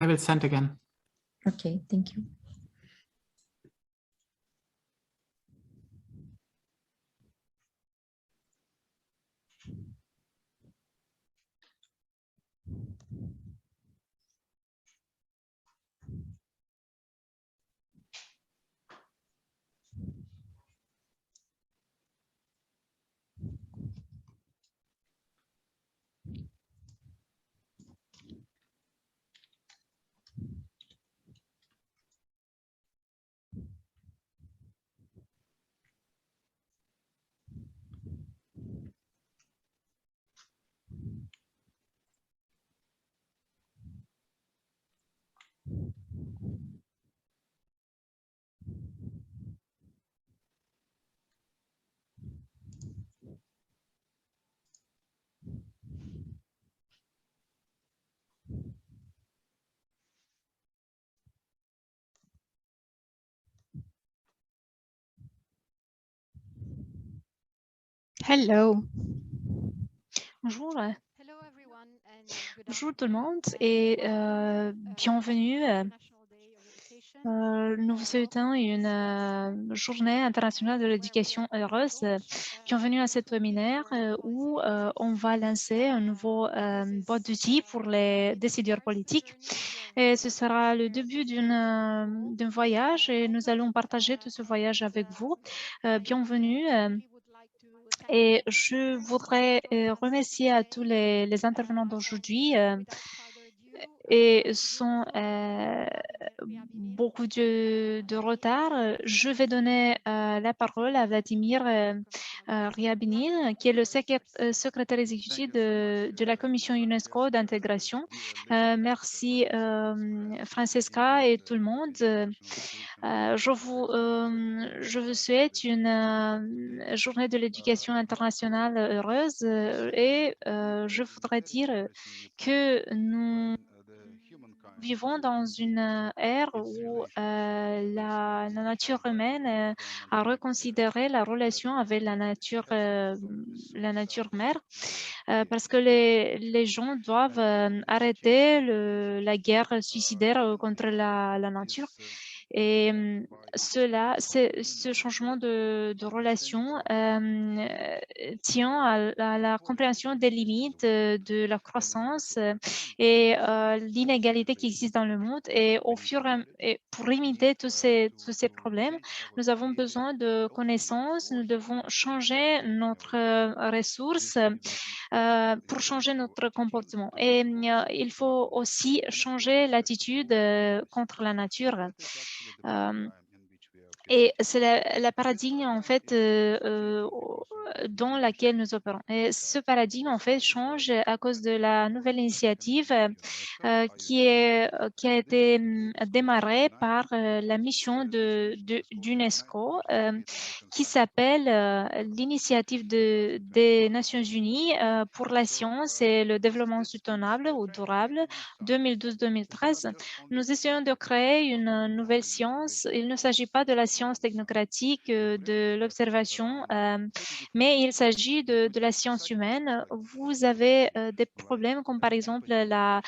I will send again. Okay, thank you. Hello. Bonjour. Bonjour tout le monde et bienvenue. Nous vous souhaitons une journée internationale de l'éducation heureuse. Bienvenue à cet webinaire où on va lancer un nouveau boîte d'outils pour les décideurs politiques. Et ce sera le début d'un voyage et nous allons partager tout ce voyage avec vous. Bienvenue. Et je voudrais remercier à tous les intervenants d'aujourd'hui et sans beaucoup de retard. Je vais donner la parole à Vladimir Ryabinin, qui est le secrétaire exécutif de la commission UNESCO d'intégration. Merci Francesca et tout le monde. Je vous souhaite une journée de l'éducation internationale heureuse et je voudrais dire que nous vivons dans une ère où la nature humaine a reconsidéré la relation avec la nature mère parce que les gens doivent arrêter la guerre suicidaire contre la nature. Et ce changement de relation tient à la compréhension des limites de la croissance et l'inégalité qui existe dans le monde. Et pour limiter tous ces problèmes, nous avons besoin de connaissances. Nous devons changer notre ressource pour changer notre comportement. Et il faut aussi changer l'attitude contre la nature. Et c'est la paradigme, en fait, dans laquelle nous opérons. Et ce paradigme, en fait, change à cause de la nouvelle initiative qui a été démarrée par la mission d'UNESCO qui s'appelle l'initiative des Nations Unies pour la science et le développement soutenable ou durable 2012-2013. Nous essayons de créer une nouvelle science. Il ne s'agit pas de la science technocratique, de l'observation, mais il s'agit de la science humaine. Vous avez des problèmes comme par exemple la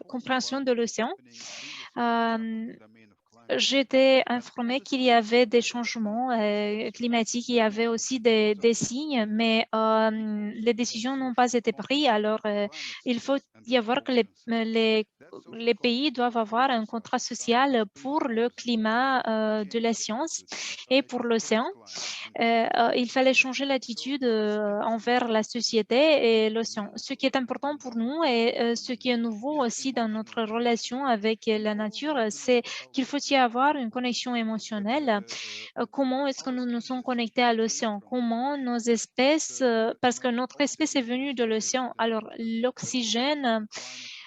compréhension de l'océan. J'étais informée qu'il y avait des changements climatiques, il y avait aussi des signes, mais les décisions n'ont pas été prises. Alors, il faut y avoir que les pays doivent avoir un contrat social pour le climat de la science et pour l'océan. Il fallait changer l'attitude envers la société et l'océan. Ce qui est important pour nous et ce qui est nouveau aussi dans notre relation avec la nature, c'est qu'il faut y avoir une connexion émotionnelle. Comment est-ce que nous nous sommes connectés à l'océan? Comment nos espèces, parce que notre espèce est venue de l'océan, alors l'oxygène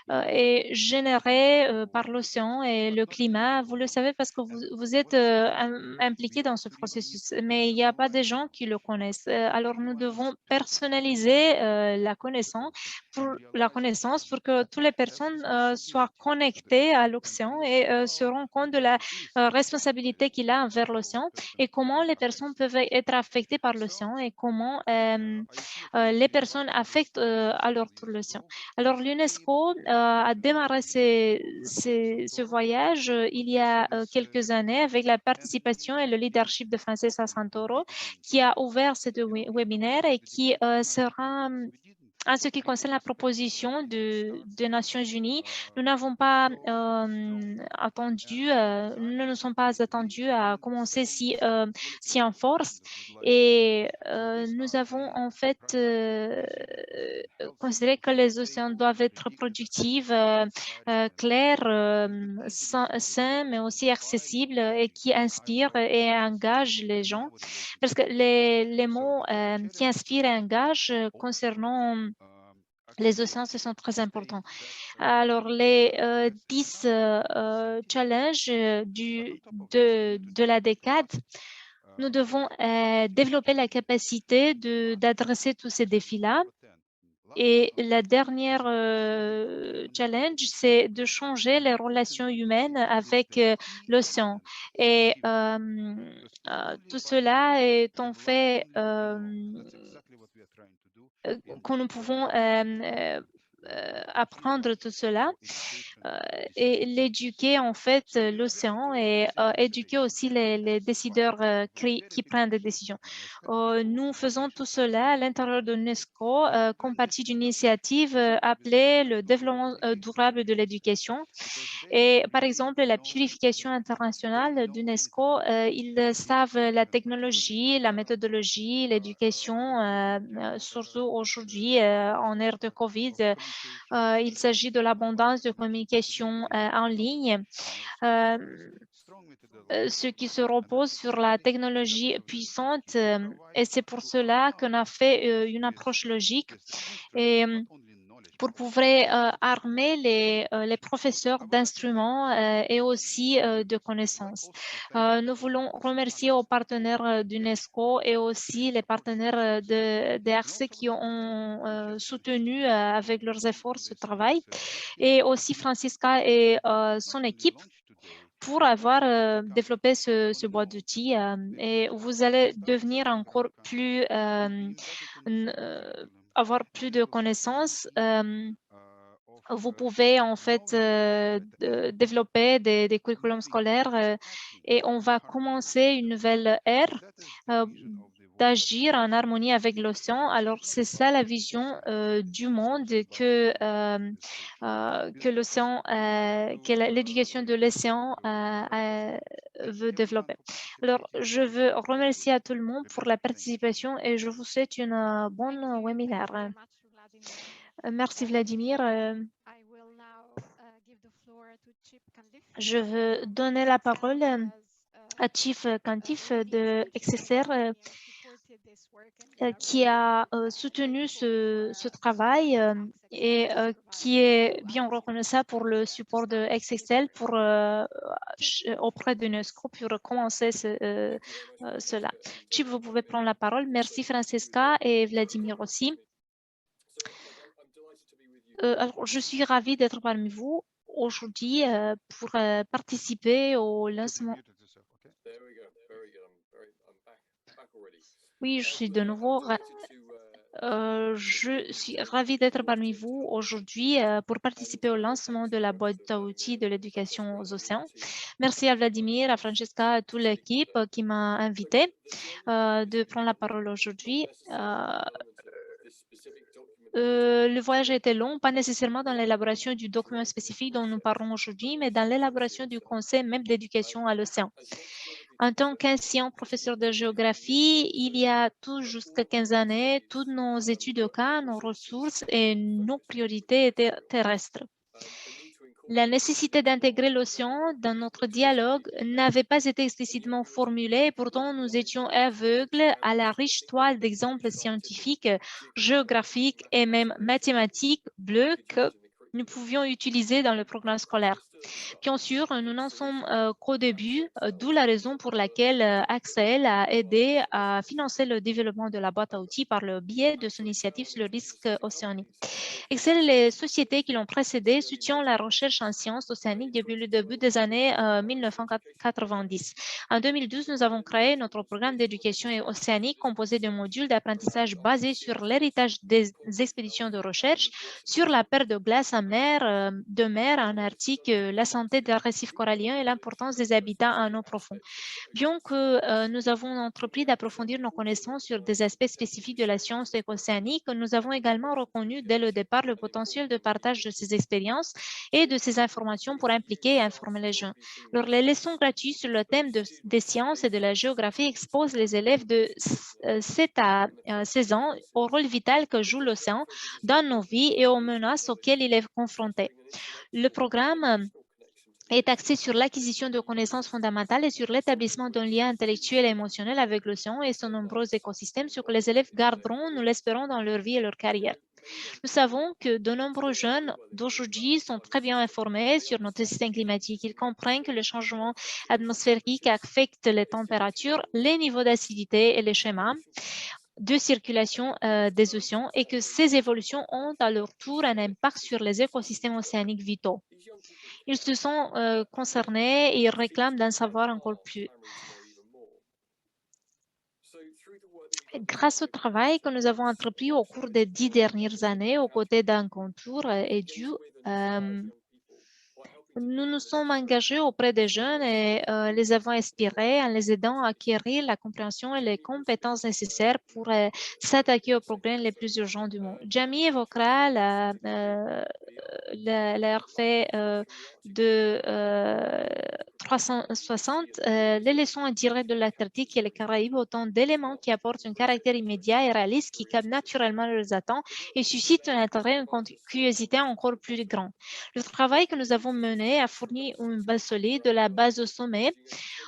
est généré par l'océan et le climat. Vous le savez parce que vous êtes impliqué dans ce processus, mais il n'y a pas des gens qui le connaissent. Alors, nous devons personnaliser la connaissance pour que toutes les personnes soient connectées à l'océan et se rendent compte de la responsabilité qu'il a envers l'océan et comment les personnes peuvent être affectées par l'océan et comment les personnes affectent à leur tour l'océan. Alors, l'UNESCO a démarré ce voyage il y a quelques années avec la participation et le leadership de Francesca Santoro, qui a ouvert ce webinaire et qui sera en ce qui concerne la proposition des Nations Unies, nous n'avons pas attendu, nous ne nous sommes pas attendus à commencer si en force, et nous avons en fait considéré que les océans doivent être productifs, clairs, sains, mais aussi accessibles et qui inspirent et engagent les gens. Parce que les mots qui inspirent et engagent concernant les océans, ce sont très importants. Alors, les 10 challenges de la décade, nous devons développer la capacité d'adresser tous ces défis-là. Et la dernière challenge, c'est de changer les relations humaines avec l'océan. Et tout cela est en fait que nous pouvons apprendre tout cela et l'éduquer en fait l'océan et éduquer aussi les décideurs qui prennent des décisions. Nous faisons tout cela à l'intérieur de l'UNESCO comme partie d'une initiative appelée le développement durable de l'éducation. Et par exemple, la purification internationale d'UNESCO, ils savent la technologie, la méthodologie, l'éducation, surtout aujourd'hui en ère de COVID. Il s'agit de l'abondance de communication en ligne, ce qui se repose sur la technologie puissante. Et c'est pour cela qu'on a fait une approche logique. Et pour pouvoir armer les professeurs d'instruments et aussi de connaissances. Nous voulons remercier aux partenaires d'UNESCO et aussi les partenaires de DRC qui ont soutenu avec leurs efforts ce travail, et aussi Francisca et son équipe pour avoir développé ce boîte d'outils, et vous allez devenir encore plus avoir plus de connaissances. Vous pouvez en fait développer des curriculums scolaires et on va commencer une nouvelle ère d'agir en harmonie avec l'océan. Alors, c'est ça la vision du monde que l'océan, que l'éducation de l'océan veut développer. Alors, je veux remercier à tout le monde pour la participation et je vous souhaite une bonne webinaire. Merci Vladimir. Je veux donner la parole à Chief Kantif de XSR qui a soutenu ce travail et qui est bien reconnaissable pour le support de XXL auprès de l'UNESCO pour commencer cela. Chief, vous pouvez prendre la parole. Merci Francesca et Vladimir aussi. Alors, je suis ravie d'être parmi vous aujourd'hui pour participer au lancement. Oui, je suis de nouveau. Je suis ravie d'être parmi vous aujourd'hui pour participer au lancement de la boîte à outils de l'éducation aux océans. Merci à Vladimir, à Francesca, à toute l'équipe qui m'a invité de prendre la parole aujourd'hui. Le voyage a été long, pas nécessairement dans l'élaboration du document spécifique dont nous parlons aujourd'hui, mais dans l'élaboration du conseil même d'éducation à l'océan. En tant qu'ancien professeur de géographie, il y a tout jusqu'à 15 années, toutes nos études de cas, nos ressources et nos priorités étaient terrestres. La nécessité d'intégrer l'océan dans notre dialogue n'avait pas été explicitement formulée, pourtant nous étions aveugles à la riche toile d'exemples scientifiques, géographiques et même mathématiques bleus que nous pouvions utiliser dans le programme scolaire. Bien sûr, nous n'en sommes qu'au début, d'où la raison pour laquelle Axel a aidé à financer le développement de la boîte à outils par le biais de son initiative sur le risque océanique. Excel et les sociétés qui l'ont précédé soutiennent la recherche en sciences océaniques depuis le début des années 1990. En 2012, nous avons créé notre programme d'éducation océanique composé de modules d'apprentissage basés sur l'héritage des expéditions de recherche, sur la perte de glace de mer en Arctique, la santé des récifs coralliens et l'importance des habitats en eau profonde. Bien que nous avons entrepris d'approfondir nos connaissances sur des aspects spécifiques de la science océanique, nous avons également reconnu dès le départ le potentiel de partage de ces expériences et de ces informations pour impliquer et informer les jeunes. Alors, les leçons gratuites sur le thème des sciences et de la géographie exposent les élèves de 7 à 16 ans au rôle vital que joue l'océan dans nos vies et aux menaces auxquelles il est confronté. Le programme est axé sur l'acquisition de connaissances fondamentales et sur l'établissement d'un lien intellectuel et émotionnel avec l'océan et son nombreux écosystèmes, ce que les élèves garderont, nous l'espérons, dans leur vie et leur carrière. Nous savons que de nombreux jeunes d'aujourd'hui sont très bien informés sur notre système climatique. Ils comprennent que le changement atmosphérique affecte les températures, les niveaux d'acidité et les schémas de circulation des océans et que ces évolutions ont à leur tour un impact sur les écosystèmes océaniques vitaux. Ils se sont concernés et ils réclament d'en savoir encore plus. Grâce au travail que nous avons entrepris au cours des 10 dernières années aux côtés d'un contour et nous nous sommes engagés auprès des jeunes et les avons inspirés en les aidant à acquérir la compréhension et les compétences nécessaires pour s'attaquer aux problèmes les plus urgents du monde. Jamie évoquera l'effet de 360, les leçons indirectes de l'Atlantique et les Caraïbes, autant d'éléments qui apportent un caractère immédiat et réaliste qui captent naturellement leurs attentes et suscitent un intérêt et une curiosité encore plus grande. Le travail que nous avons mené a fourni une base solide de la base au sommet.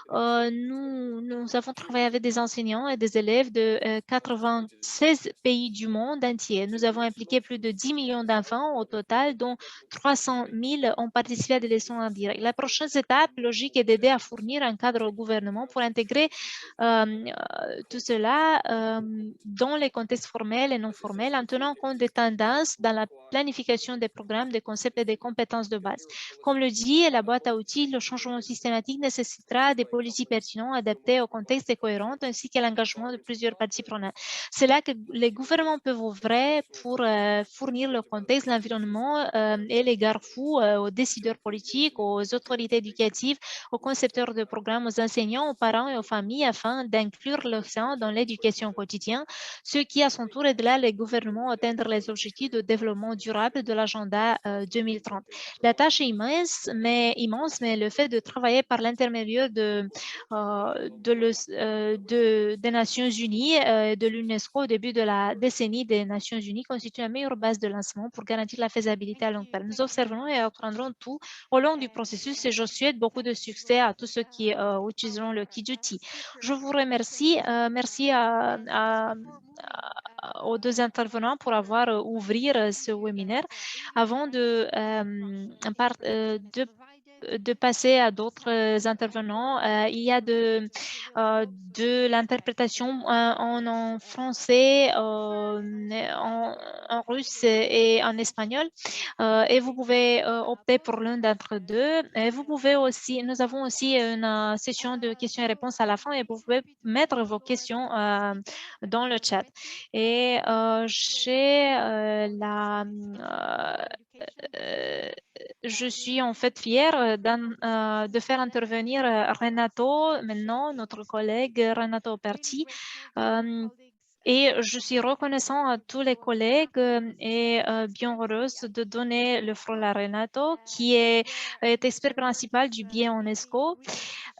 Nous avons travaillé avec des enseignants et des élèves de 96 pays du monde entier. Nous avons impliqué plus de 10 millions d'enfants au total, dont 300 000 ont participé à des leçons en direct. La prochaine étape logique est d'aider à fournir un cadre au gouvernement pour intégrer tout cela dans les contextes formels et non formels en tenant compte des tendances dans la planification des programmes, des concepts et des compétences de base. Comme le dit la boîte à outils, le changement systématique nécessitera des politiques pertinentes adaptées au contexte et cohérentes ainsi qu'à l'engagement de plusieurs parties prenantes. C'est là que les gouvernements peuvent œuvrer pour fournir le contexte, l'environnement et les garde-fous aux décideurs politiques, aux autorités éducatives, aux concepteurs de programmes, aux enseignants, aux parents et aux familles afin d'inclure l'océan dans l'éducation quotidienne, ce qui à son tour aidera les gouvernements à atteindre les objectifs de développement durable de l'agenda 2030. La tâche est immense, mais le fait de travailler par l'intermédiaire des Nations Unies, de l'UNESCO au début de la décennie des Nations Unies constitue une meilleure base de lancement pour garantir la faisabilité à long terme. Nous observerons et apprendrons tout au long du processus et je souhaite beaucoup de succès à tous ceux qui utiliseront le Kijiji. Je vous remercie. Merci aux deux intervenants pour avoir ouvert ce webinaire. Avant de passer à d'autres intervenants, il y a de l'interprétation en français, en russe et en espagnol. Et vous pouvez opter pour l'un d'entre deux. Et vous pouvez aussi, nous avons aussi une session de questions et réponses à la fin et vous pouvez mettre vos questions dans le chat. Et je suis en fait fière de faire intervenir Renato maintenant, notre collègue Renato Perti. Et je suis reconnaissant à tous les collègues et bien heureuse de donner le rôle à Renato, qui est expert principal du biais UNESCO.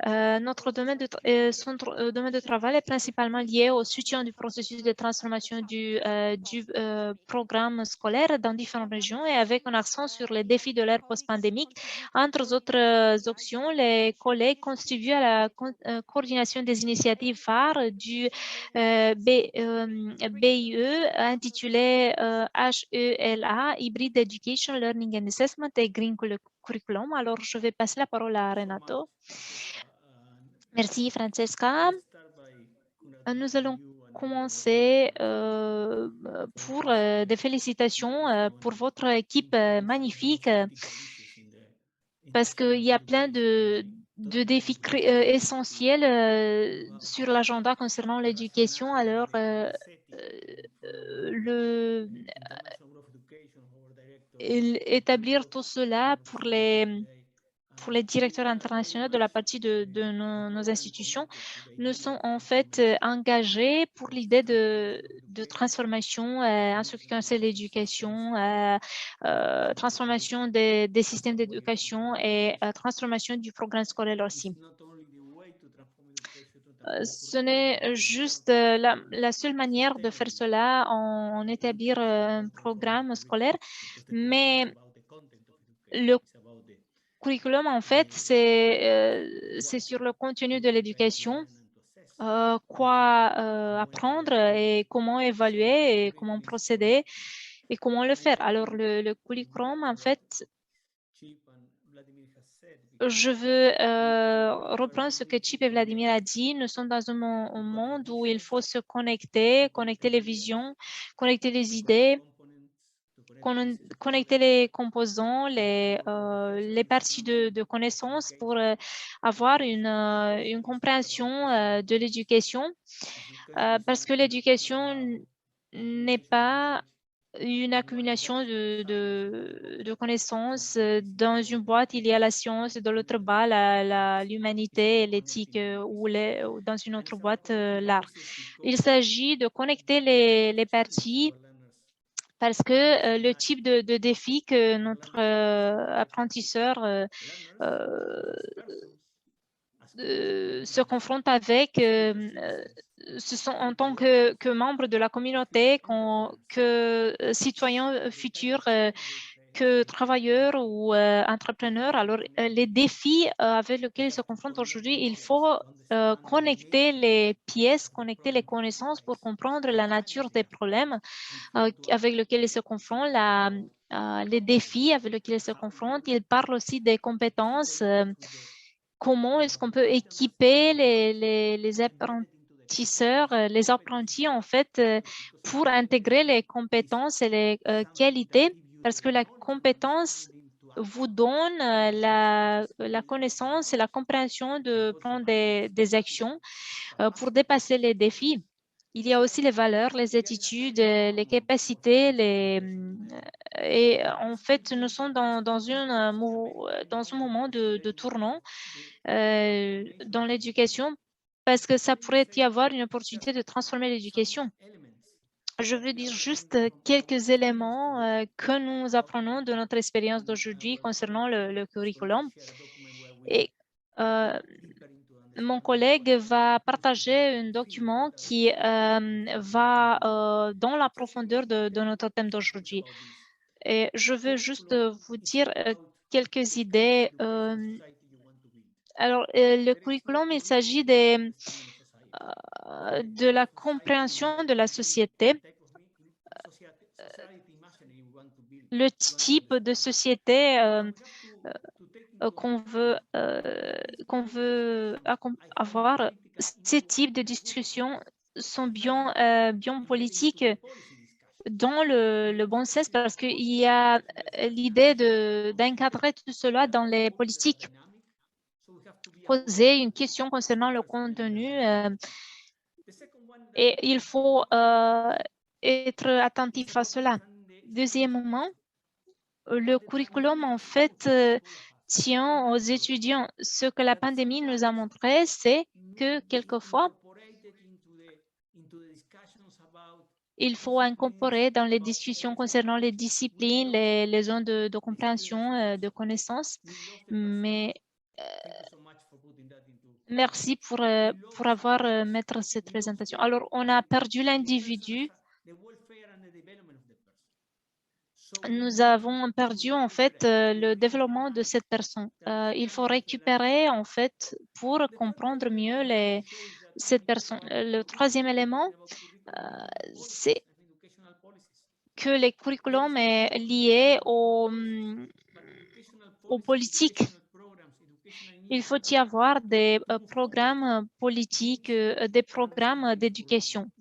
Son domaine de travail est principalement lié au soutien du processus de transformation du programme scolaire dans différentes régions et avec un accent sur les défis de l'ère post-pandémique. Entre autres options, les collègues contribuent à la coordination des initiatives phares du BIE intitulé HELA, Hybrid Education, Learning and Assessment et Green Curriculum. Alors, je vais passer la parole à Renato. Merci, Francesca. Nous allons commencer pour des félicitations pour votre équipe magnifique parce qu'il y a plein de défis essentiels sur l'agenda concernant l'éducation. Alors, établir tout cela pour les directeurs internationaux de la partie de nos institutions, nous sommes en fait engagés pour l'idée de transformation en ce qui concerne l'éducation, transformation des systèmes d'éducation et transformation du programme scolaire aussi. Ce n'est juste la seule manière de faire cela en établir un programme scolaire, mais le curriculum, en fait, c'est sur le contenu de l'éducation, quoi apprendre et comment évaluer et comment procéder et comment le faire. Alors, le curriculum, en fait, je veux reprendre ce que Chip et Vladimir a dit. Nous sommes dans un monde où il faut se connecter les visions, connecter les idées, connecter les composants, les parties de connaissances pour avoir une compréhension de l'éducation, parce que l'éducation n'est pas une accumulation de connaissances. Dans une boîte, il y a la science, et dans l'autre boîte, l'humanité, l'éthique, ou dans une autre boîte, l'art. Il s'agit de connecter les parties parce que le type de défi que notre apprentisseur se confronte avec, ce sont en tant que membre de la communauté, que citoyens futurs, que travailleurs ou entrepreneurs. Alors, les défis avec lesquels ils se confrontent aujourd'hui, il faut connecter les pièces, connecter les connaissances pour comprendre la nature des problèmes avec lesquels ils se confrontent, les défis avec lesquels ils se confrontent. Ils parlent aussi des compétences. Comment est-ce qu'on peut équiper les apprentisseurs, les apprentis, en fait, pour intégrer les compétences et les qualités, parce que la compétence vous donne la connaissance et la compréhension de prendre des actions pour dépasser les défis. Il y a aussi les valeurs, les attitudes, les capacités, et en fait, nous sommes dans un moment de tournant dans l'éducation, parce que ça pourrait y avoir une opportunité de transformer l'éducation. Je veux dire juste quelques éléments que nous apprenons de notre expérience d'aujourd'hui concernant le curriculum. Et mon collègue va partager un document qui va dans la profondeur de notre thème d'aujourd'hui. Et je veux juste vous dire quelques idées. Alors, le curriculum, il s'agit de la compréhension de la société, le type de société qu'on veut avoir. Ces types de discussions sont bien politiques dans le bon sens, parce qu'il y a l'idée d'encadrer tout cela dans les politiques. Poser une question concernant le contenu et il faut être attentif à cela. Deuxièmement, le curriculum, en fait, tient aux étudiants. Ce que la pandémie nous a montré, c'est que quelquefois, il faut incorporer dans les discussions concernant les disciplines, les zones de compréhension, de connaissances. Mais merci pour avoir mettre cette présentation. Alors, on a perdu l'individu. Nous avons perdu en fait le développement de cette personne. Il faut récupérer en fait pour comprendre mieux cette personne. Le troisième élément, c'est que les curriculums est lié aux politiques. Il faut y avoir des programmes politiques, des programmes d'éducation.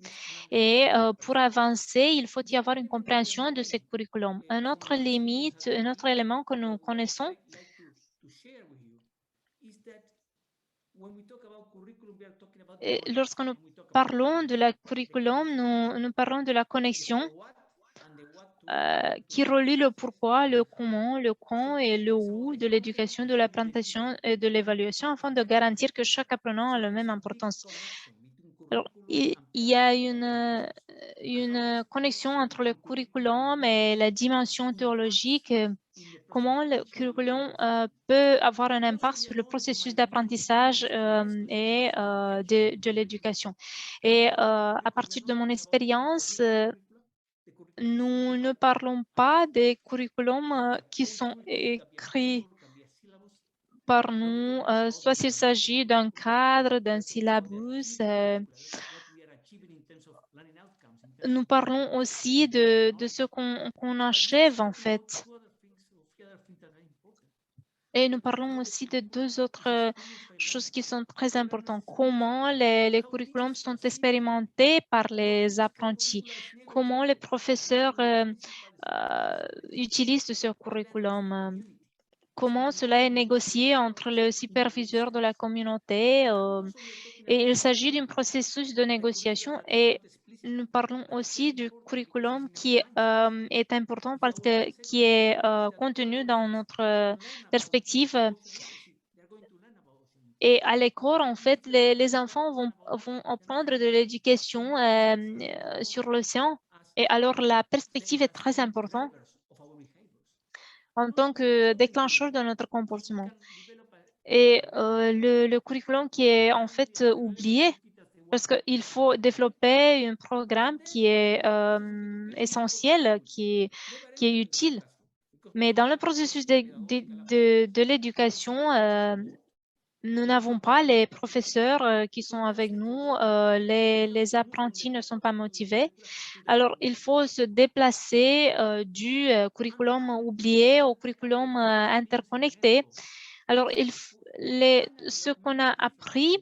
Et pour avancer, il faut y avoir une compréhension de ces curriculums. Un autre limite, un autre élément que nous connaissons, lorsque nous parlons de la curriculum, nous parlons de la connexion qui relie le pourquoi, le comment, le quand et le où de l'éducation, de l'apprentissage et de l'évaluation afin de garantir que chaque apprenant a la même importance. Alors, il y a une connexion entre le curriculum et la dimension théologique. Comment le curriculum peut avoir un impact sur le processus d'apprentissage et de l'éducation. Et à partir de mon expérience, nous ne parlons pas des curriculums qui sont écrits par nous, soit s'il s'agit d'un cadre, d'un syllabus. Nous parlons aussi de ce qu'on achève en fait. Et nous parlons aussi de deux autres choses qui sont très importantes. Comment les curriculums sont expérimentés par les apprentis. Comment les professeurs utilisent ce curriculum. Comment cela est négocié entre le superviseur de la communauté. Et il s'agit d'un processus de négociation et nous parlons aussi du curriculum qui est important parce que qui est contenu dans notre perspective. Et à l'école, en fait, les enfants vont apprendre de l'éducation sur l'océan. Et alors, la perspective est très importante en tant que déclencheur de notre comportement. Et le curriculum qui est en fait oublié, parce qu'il faut développer un programme qui est essentiel, qui est utile. Mais dans le processus de l'éducation, nous n'avons pas les professeurs qui sont avec nous, les apprentis ne sont pas motivés. Alors, il faut se déplacer du curriculum oublié au curriculum interconnecté. Alors, ce qu'on a appris,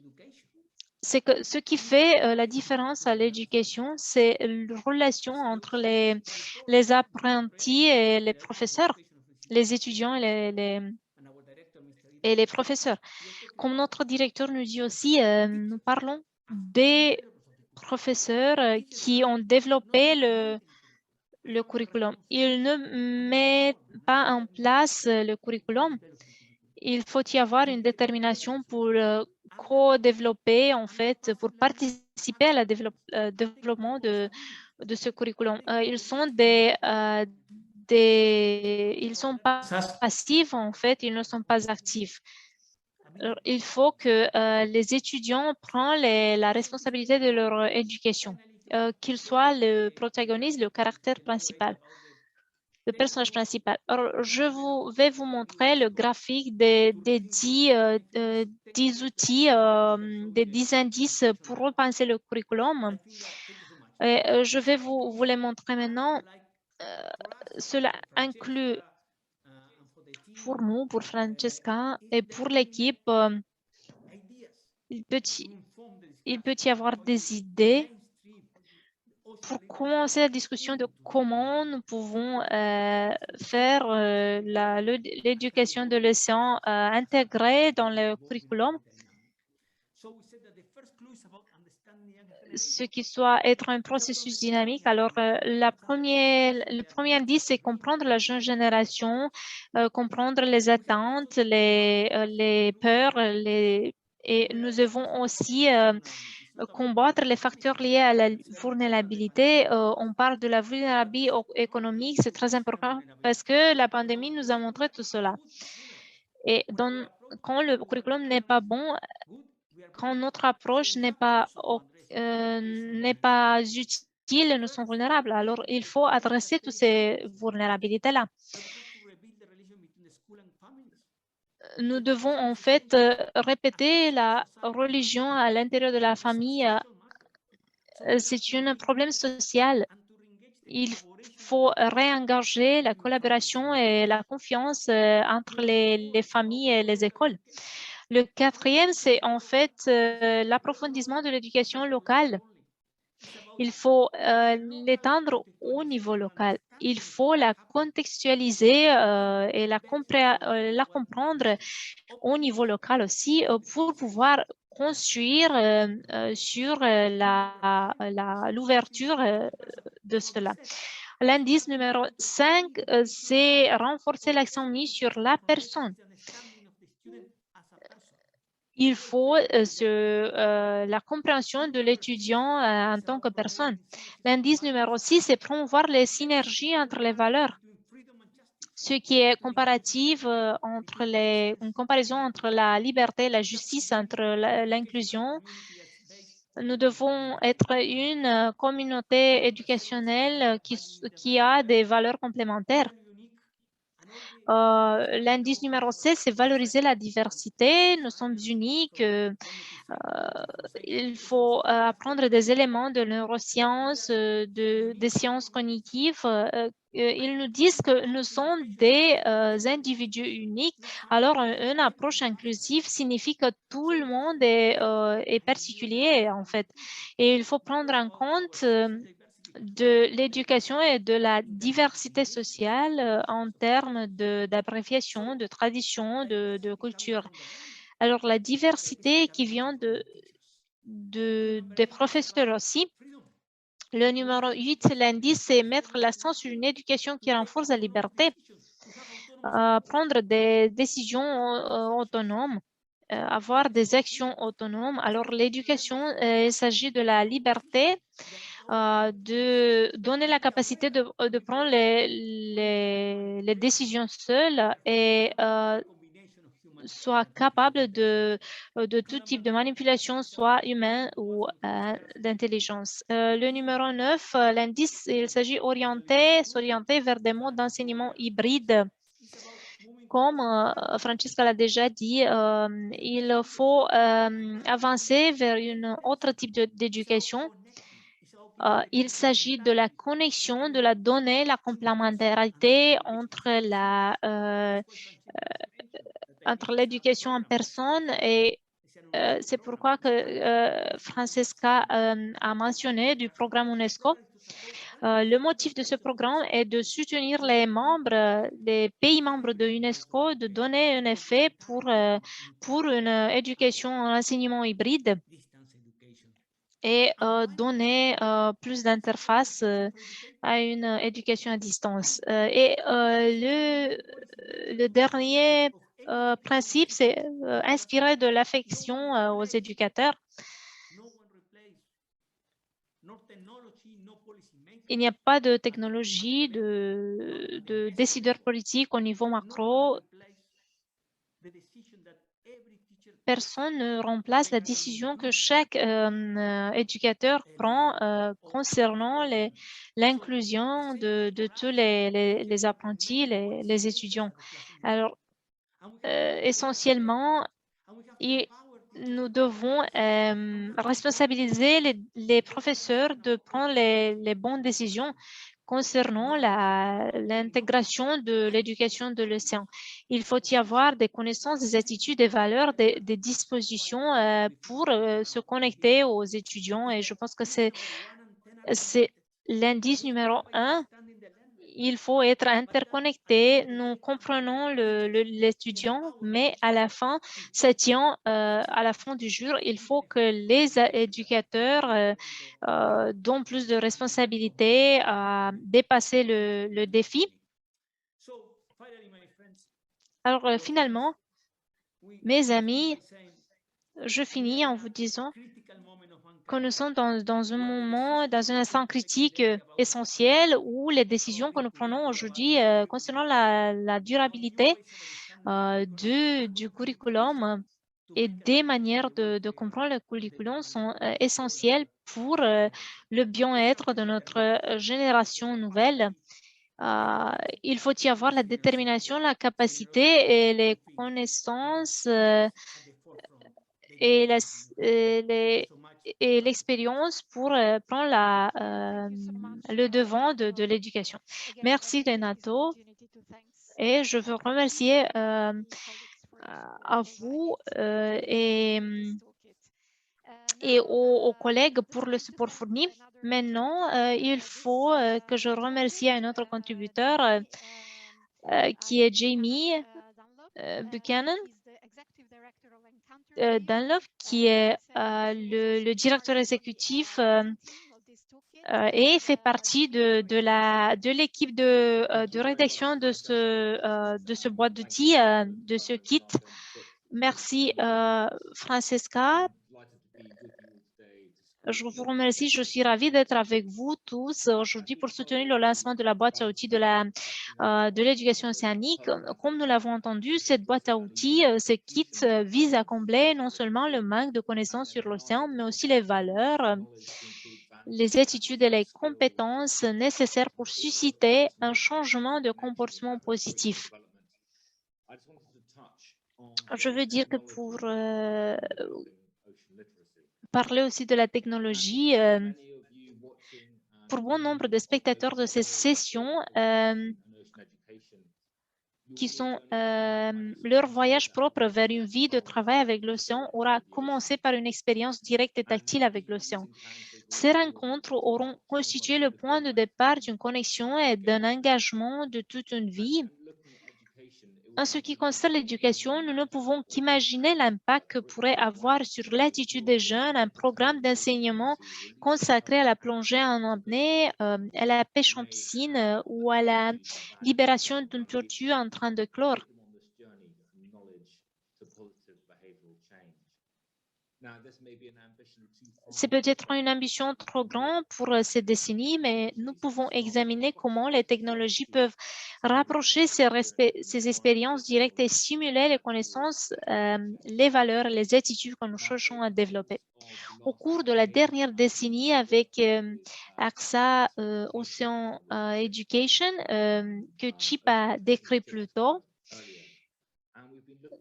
c'est que ce qui fait la différence à l'éducation, c'est la relation entre les apprentis et les professeurs, les étudiants et les professeurs. Comme notre directeur nous dit aussi, nous parlons des professeurs qui ont développé le curriculum. Ils ne mettent pas en place le curriculum. Il faut y avoir une détermination pour co-développer, en fait, pour participer à la développement de ce curriculum. Ils sont ils sont pas passifs, en fait, ils ne sont pas actifs. Alors, il faut que les étudiants prennent la responsabilité de leur éducation, qu'ils soient le protagoniste, le caractère principal, le personnage principal. Alors, vais vous montrer le graphique des 10 outils, des 10 indices pour repenser le curriculum. Et, je vais vous les montrer maintenant. Cela inclut pour nous, pour Francesca et pour l'équipe, il peut y avoir des idées pour commencer la discussion de comment nous pouvons faire l'éducation de l'océan intégrée dans le curriculum, ce qui soit être un processus dynamique. Alors, le premier indice, c'est comprendre la jeune génération, comprendre les attentes, les peurs, et nous devons aussi combattre les facteurs liés à la vulnérabilité. On parle de la vulnérabilité économique, c'est très important parce que la pandémie nous a montré tout cela. Et quand le curriculum n'est pas bon, quand notre approche n'est pas utile, nous sommes vulnérables. Alors, il faut adresser toutes ces vulnérabilités-là. Nous devons en fait répéter la religion à l'intérieur de la famille c'est un problème social. Il faut réengager la collaboration et la confiance entre les familles et les écoles. Le quatrième, c'est en fait l'approfondissement de l'éducation locale. Il faut l'étendre au niveau local. Il faut la contextualiser et la comprendre au niveau local aussi pour pouvoir construire sur l'ouverture de cela. L'indice numéro 5, c'est renforcer l'accent mis sur la personne. Il faut la compréhension de l'étudiant en tant que personne. L'indice numéro 6, c'est promouvoir les synergies entre les valeurs, ce qui est comparative une comparaison entre la liberté et la justice, entre l'inclusion. Nous devons être une communauté éducationnelle qui a des valeurs complémentaires. L'indice numéro 16, c'est valoriser la diversité. Nous sommes uniques. Il faut apprendre des éléments de neurosciences, des sciences cognitives. Ils nous disent que nous sommes des individus uniques. Alors, une approche inclusive signifie que tout le monde est particulier, en fait. Et il faut prendre en compte de l'éducation et de la diversité sociale en termes d'abréviation, de tradition, de culture. Alors, la diversité qui vient des professeurs aussi. Le numéro 8, l'indice, c'est mettre l'accent sur une éducation qui renforce la liberté, prendre des décisions autonomes, avoir des actions autonomes. Alors, l'éducation, il s'agit de la liberté, de donner la capacité de prendre les décisions seules et soit capable de tout type de manipulation, soit humain ou d'intelligence. Le numéro 9, l'indice, il s'agit s'orienter vers des modes d'enseignement hybrides. Comme Francesca l'a déjà dit, il faut avancer vers un autre type d'éducation. Il s'agit de la connexion de la donnée, la complémentarité entre l'éducation en personne et c'est pourquoi que Francesca a mentionné du programme UNESCO. Le motif de ce programme est de soutenir les pays membres de l'UNESCO, de donner un effet pour une éducation en enseignement hybride et donner plus d'interface à une éducation à distance. Et le dernier principe, c'est inspirer de l'affection aux éducateurs. Il n'y a pas de technologie, de décideurs politiques au niveau macro. Personne ne remplace la décision que chaque éducateur prend concernant l'inclusion de tous les apprentis, les étudiants. Alors, essentiellement, nous devons responsabiliser les professeurs de prendre les bonnes décisions concernant l'intégration de l'éducation de l'océan. Il faut y avoir des connaissances, des attitudes, des valeurs, des dispositions pour se connecter aux étudiants et je pense que c'est l'indice numéro 1. Il faut être interconnecté. Nous comprenons l'étudiant, mais à la fin, ça tient à la fin du jour. Il faut que les éducateurs donnent plus de responsabilités à dépasser le défi. Alors, finalement, mes amis, je finis en vous disant que nous sommes dans un moment, dans un instant critique essentiel où les décisions que nous prenons aujourd'hui concernant la durabilité du curriculum et des manières de comprendre le curriculum sont essentielles pour le bien-être de notre génération nouvelle. Il faut y avoir la détermination, la capacité et les connaissances et l'expérience pour prendre le devant de l'éducation. Merci Renato et je veux remercier à vous et aux collègues pour le support fourni. Maintenant, il faut que je remercie un autre contributeur qui est Jamie Buchanan Dunlop, qui est le directeur exécutif et fait partie de l'équipe de rédaction de ce boîte d'outils, de ce kit. Merci Francesca. Je vous remercie. Je suis ravie d'être avec vous tous aujourd'hui pour soutenir le lancement de la boîte à outils de l'éducation océanique. Comme nous l'avons entendu, cette boîte à outils, ce kit vise à combler non seulement le manque de connaissances sur l'océan, mais aussi les valeurs, les attitudes et les compétences nécessaires pour susciter un changement de comportement positif. Je veux dire que pour parler aussi de la technologie, pour bon nombre de spectateurs de ces sessions, qui sont leur voyage propre vers une vie de travail avec l'océan aura commencé par une expérience directe et tactile avec l'océan. Ces rencontres auront constitué le point de départ d'une connexion et d'un engagement de toute une vie. En ce qui concerne l'éducation, nous ne pouvons qu'imaginer l'impact que pourrait avoir sur l'attitude des jeunes un programme d'enseignement consacré à la plongée en apnée, à la pêche en piscine ou à la libération d'une tortue en train de chlore. C'est peut-être une ambition trop grande pour cette décennie, mais nous pouvons examiner comment les technologies peuvent rapprocher ces expériences directes et stimuler les connaissances, les valeurs et les attitudes que nous cherchons à développer. Au cours de la dernière décennie, avec AXA Ocean Education, que Chip a décrit plus tôt,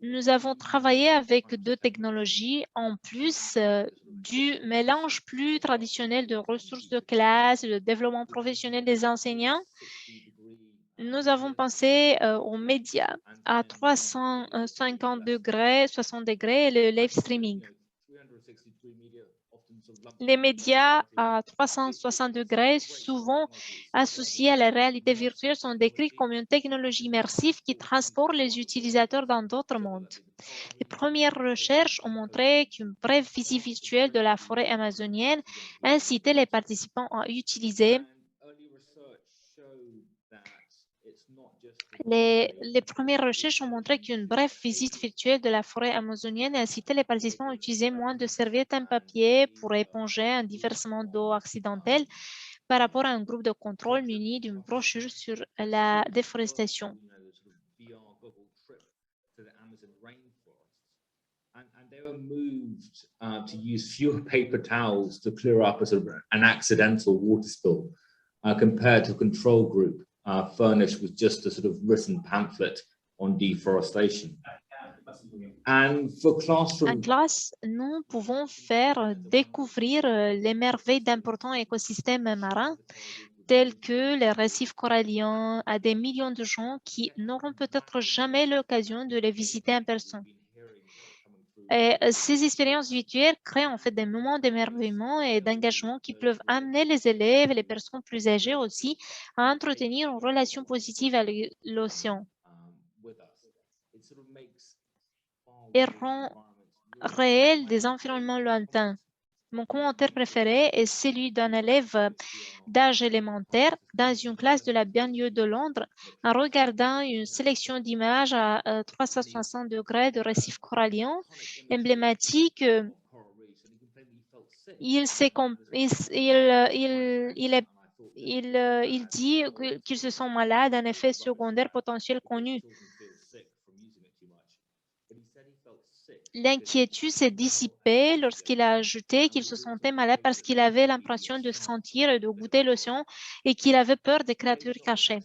nous avons travaillé avec deux technologies en plus du mélange plus traditionnel de ressources de classe, le développement professionnel des enseignants. Nous avons pensé aux médias à 350 degrés, 60 degrés et le live streaming. Les médias à 360 degrés, souvent associés à la réalité virtuelle, sont décrits comme une technologie immersive qui transporte les utilisateurs dans d'autres mondes. Les premières recherches ont montré qu'une brève visite virtuelle de la forêt amazonienne incitait les participants à utiliser les premières recherches ont montré qu'une brève visite virtuelle de la forêt amazonienne incitait les participants à utiliser moins de serviettes en papier pour éponger un déversement d'eau accidentel par rapport à un groupe de contrôle muni d'une brochure sur la déforestation. And they were moved to use fewer paper towels to clear up an accidental water spill compared to a control group furnished with just a sort of written pamphlet on deforestation. And for classroom... En classe, nous pouvons faire découvrir les merveilles d'importants écosystèmes marins tels que les récifs coralliens à des millions de gens qui n'auront peut-être jamais l'occasion de les visiter en personne. Et ces expériences virtuelles créent en fait des moments d'émerveillement et d'engagement qui peuvent amener les élèves et les personnes plus âgées aussi à entretenir une relation positive avec l'océan et rend réel des environnements lointains. Mon commentaire préféré est celui d'un élève d'âge élémentaire dans une classe de la banlieue de Londres en regardant une sélection d'images à 360 degrés de récifs coralliens emblématiques. Il dit qu'ils se sont malades d'un effet secondaire potentiel connu. L'inquiétude s'est dissipée lorsqu'il a ajouté qu'il se sentait malade parce qu'il avait l'impression de sentir et de goûter l'océan et qu'il avait peur des créatures cachées.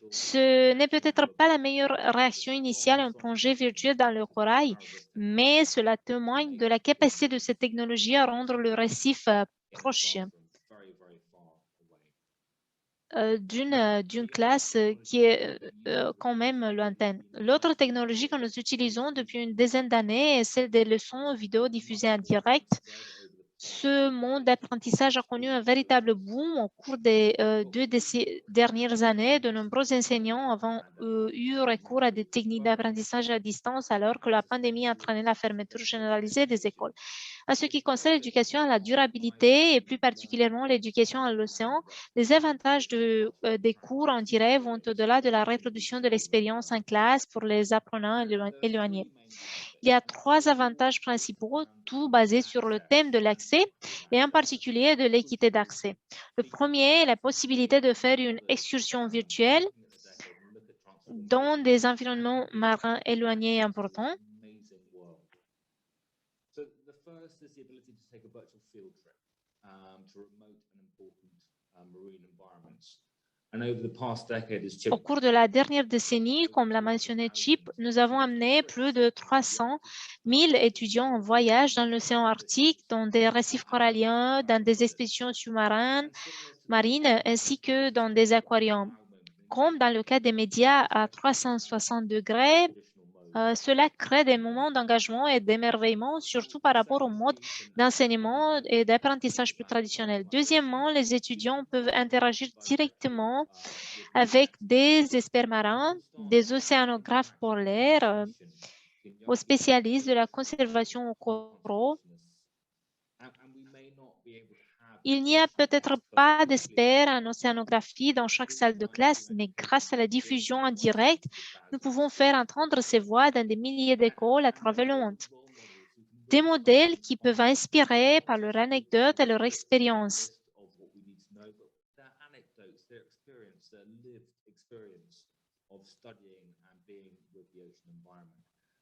Ce n'est peut-être pas la meilleure réaction initiale à une plongée virtuelle dans le corail, mais cela témoigne de la capacité de cette technologie à rendre le récif proche d'une classe qui est quand même lointaine. L'autre technologie que nous utilisons depuis une dizaine d'années est celle des leçons vidéo diffusées en direct. Ce monde d'apprentissage a connu un véritable boom au cours des dernières années. De nombreux enseignants ont eu recours à des techniques d'apprentissage à distance alors que la pandémie a entraîné la fermeture généralisée des écoles. En ce qui concerne l'éducation à la durabilité et plus particulièrement l'éducation à l'océan, les avantages des cours en direct vont au-delà de la reproduction de l'expérience en classe pour les apprenants éloignés. Il y a 3 avantages principaux, tout basés sur le thème de l'accès et en particulier de l'équité d'accès. Le premier est la possibilité de faire une excursion virtuelle dans des environnements marins éloignés et importants. So the first is the ability to take a virtual field trip to remote and important marine environments. And over the past decade, as Chip Au cours de la dernière décennie, comme l'a mentionné Chip, nous avons amené plus de 300 000 étudiants en voyage dans l'océan Arctique, dans des récifs coralliens, dans des expéditions sous-marines, ainsi que dans des aquariums. Comme dans le cas des médias à 360 degrés, cela crée des moments d'engagement et d'émerveillement, surtout par rapport au mode d'enseignement et d'apprentissage plus traditionnel. Deuxièmement, les étudiants peuvent interagir directement avec des experts marins, des océanographes polaires, aux spécialistes de la conservation aux coraux. Il n'y a peut-être pas d'experts en océanographie dans chaque salle de classe, mais grâce à la diffusion en direct, nous pouvons faire entendre ces voix dans des milliers d'écoles à travers le monde. Des modèles qui peuvent inspirer par leur anecdote et leur expérience.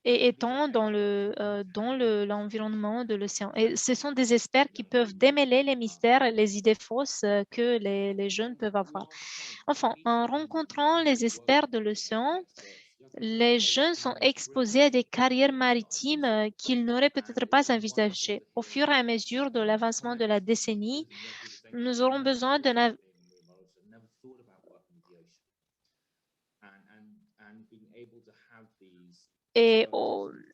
Et étant dans l'environnement de l'océan. Et ce sont des experts qui peuvent démêler les mystères et les idées fausses que les jeunes peuvent avoir. Enfin, en rencontrant les experts de l'océan, les jeunes sont exposés à des carrières maritimes qu'ils n'auraient peut-être pas envisagées. Au fur et à mesure de l'avancement de la décennie, nous aurons besoin d'un et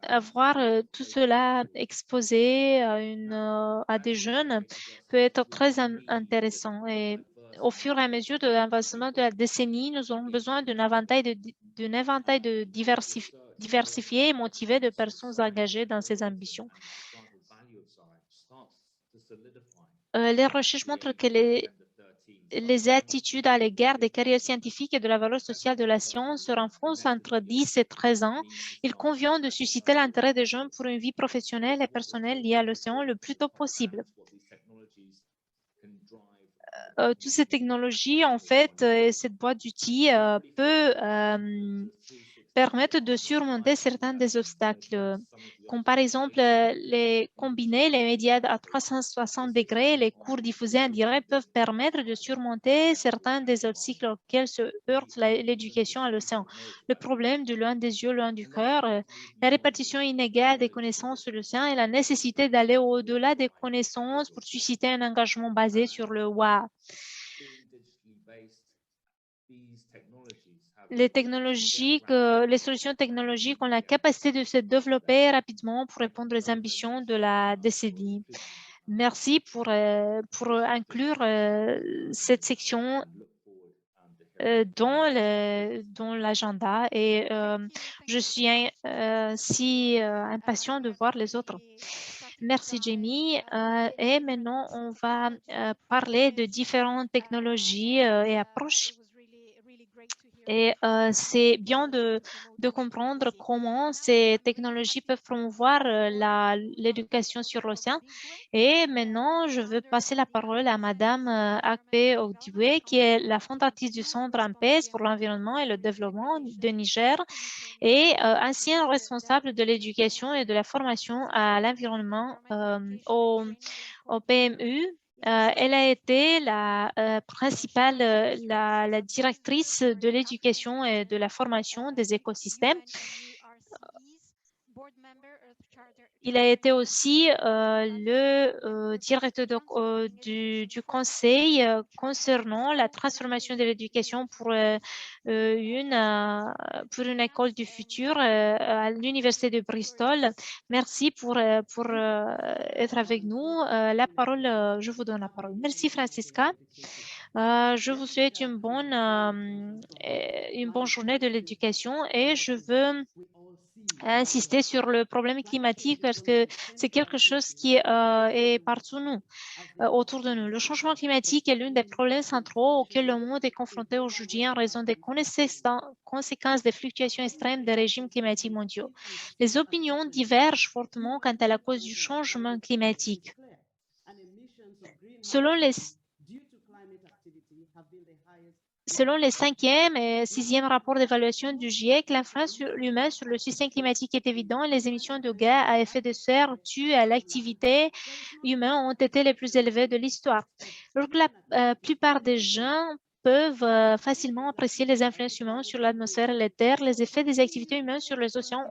avoir tout cela exposé à des jeunes peut être très intéressant. Et au fur et à mesure de l'avancement de la décennie, nous aurons besoin d'un éventail diversifié et motivé de personnes engagées dans ces ambitions. Les recherches montrent que les attitudes à l'égard des carrières scientifiques et de la valeur sociale de la science se renforcent entre 10 et 13 ans. Il convient de susciter l'intérêt des jeunes pour une vie professionnelle et personnelle liée à l'océan le plus tôt possible. Toutes ces technologies, en fait, et cette boîte d'outils peut permettent de surmonter certains des obstacles, comme par exemple combiner les médias à 360 degrés, les cours diffusés en direct peuvent permettre de surmonter certains des obstacles auxquels se heurte l'éducation à l'océan. Le problème du loin des yeux, loin du cœur, la répartition inégale des connaissances sur l'océan et la nécessité d'aller au-delà des connaissances pour susciter un engagement basé sur le « wow ». Les solutions technologiques ont la capacité de se développer rapidement pour répondre aux ambitions de la décennie. Merci pour inclure cette section dans l'agenda et je suis si impatient de voir les autres. Merci Jamie. Et maintenant, on va parler de différentes technologies et approches. Et c'est bien de comprendre comment ces technologies peuvent promouvoir l'éducation sur l'océan. Et maintenant, je veux passer la parole à Madame Akpe Ogdiwe, qui est la fondatrice du Centre AMPES pour l'environnement et le développement de Niger et ancienne responsable de l'éducation et de la formation à l'environnement au PMU Elle a été la principale, la directrice de l'éducation et de la formation des écosystèmes. Il a été aussi le directeur du conseil concernant la transformation de l'éducation pour une école du futur à l'université de Bristol. Merci pour être avec nous. La parole, je vous donne la parole. Merci Francisca. Je vous souhaite une bonne journée de l'éducation et je veux insister sur le problème climatique parce que c'est quelque chose qui est partout autour de nous. Le changement climatique est l'un des problèmes centraux auxquels le monde est confronté aujourd'hui en raison des conséquences des fluctuations extrêmes des régimes climatiques mondiaux. Les opinions divergent fortement quant à la cause du changement climatique. Selon les 5e et 6e rapports d'évaluation du GIEC, l'influence humaine sur le système climatique est évidente et les émissions de gaz à effet de serre dues à l'activité humaine ont été les plus élevées de l'histoire. Alors que la plupart des gens peuvent facilement apprécier les influences humaines sur l'atmosphère et les terres, les effets des activités humaines sur les océans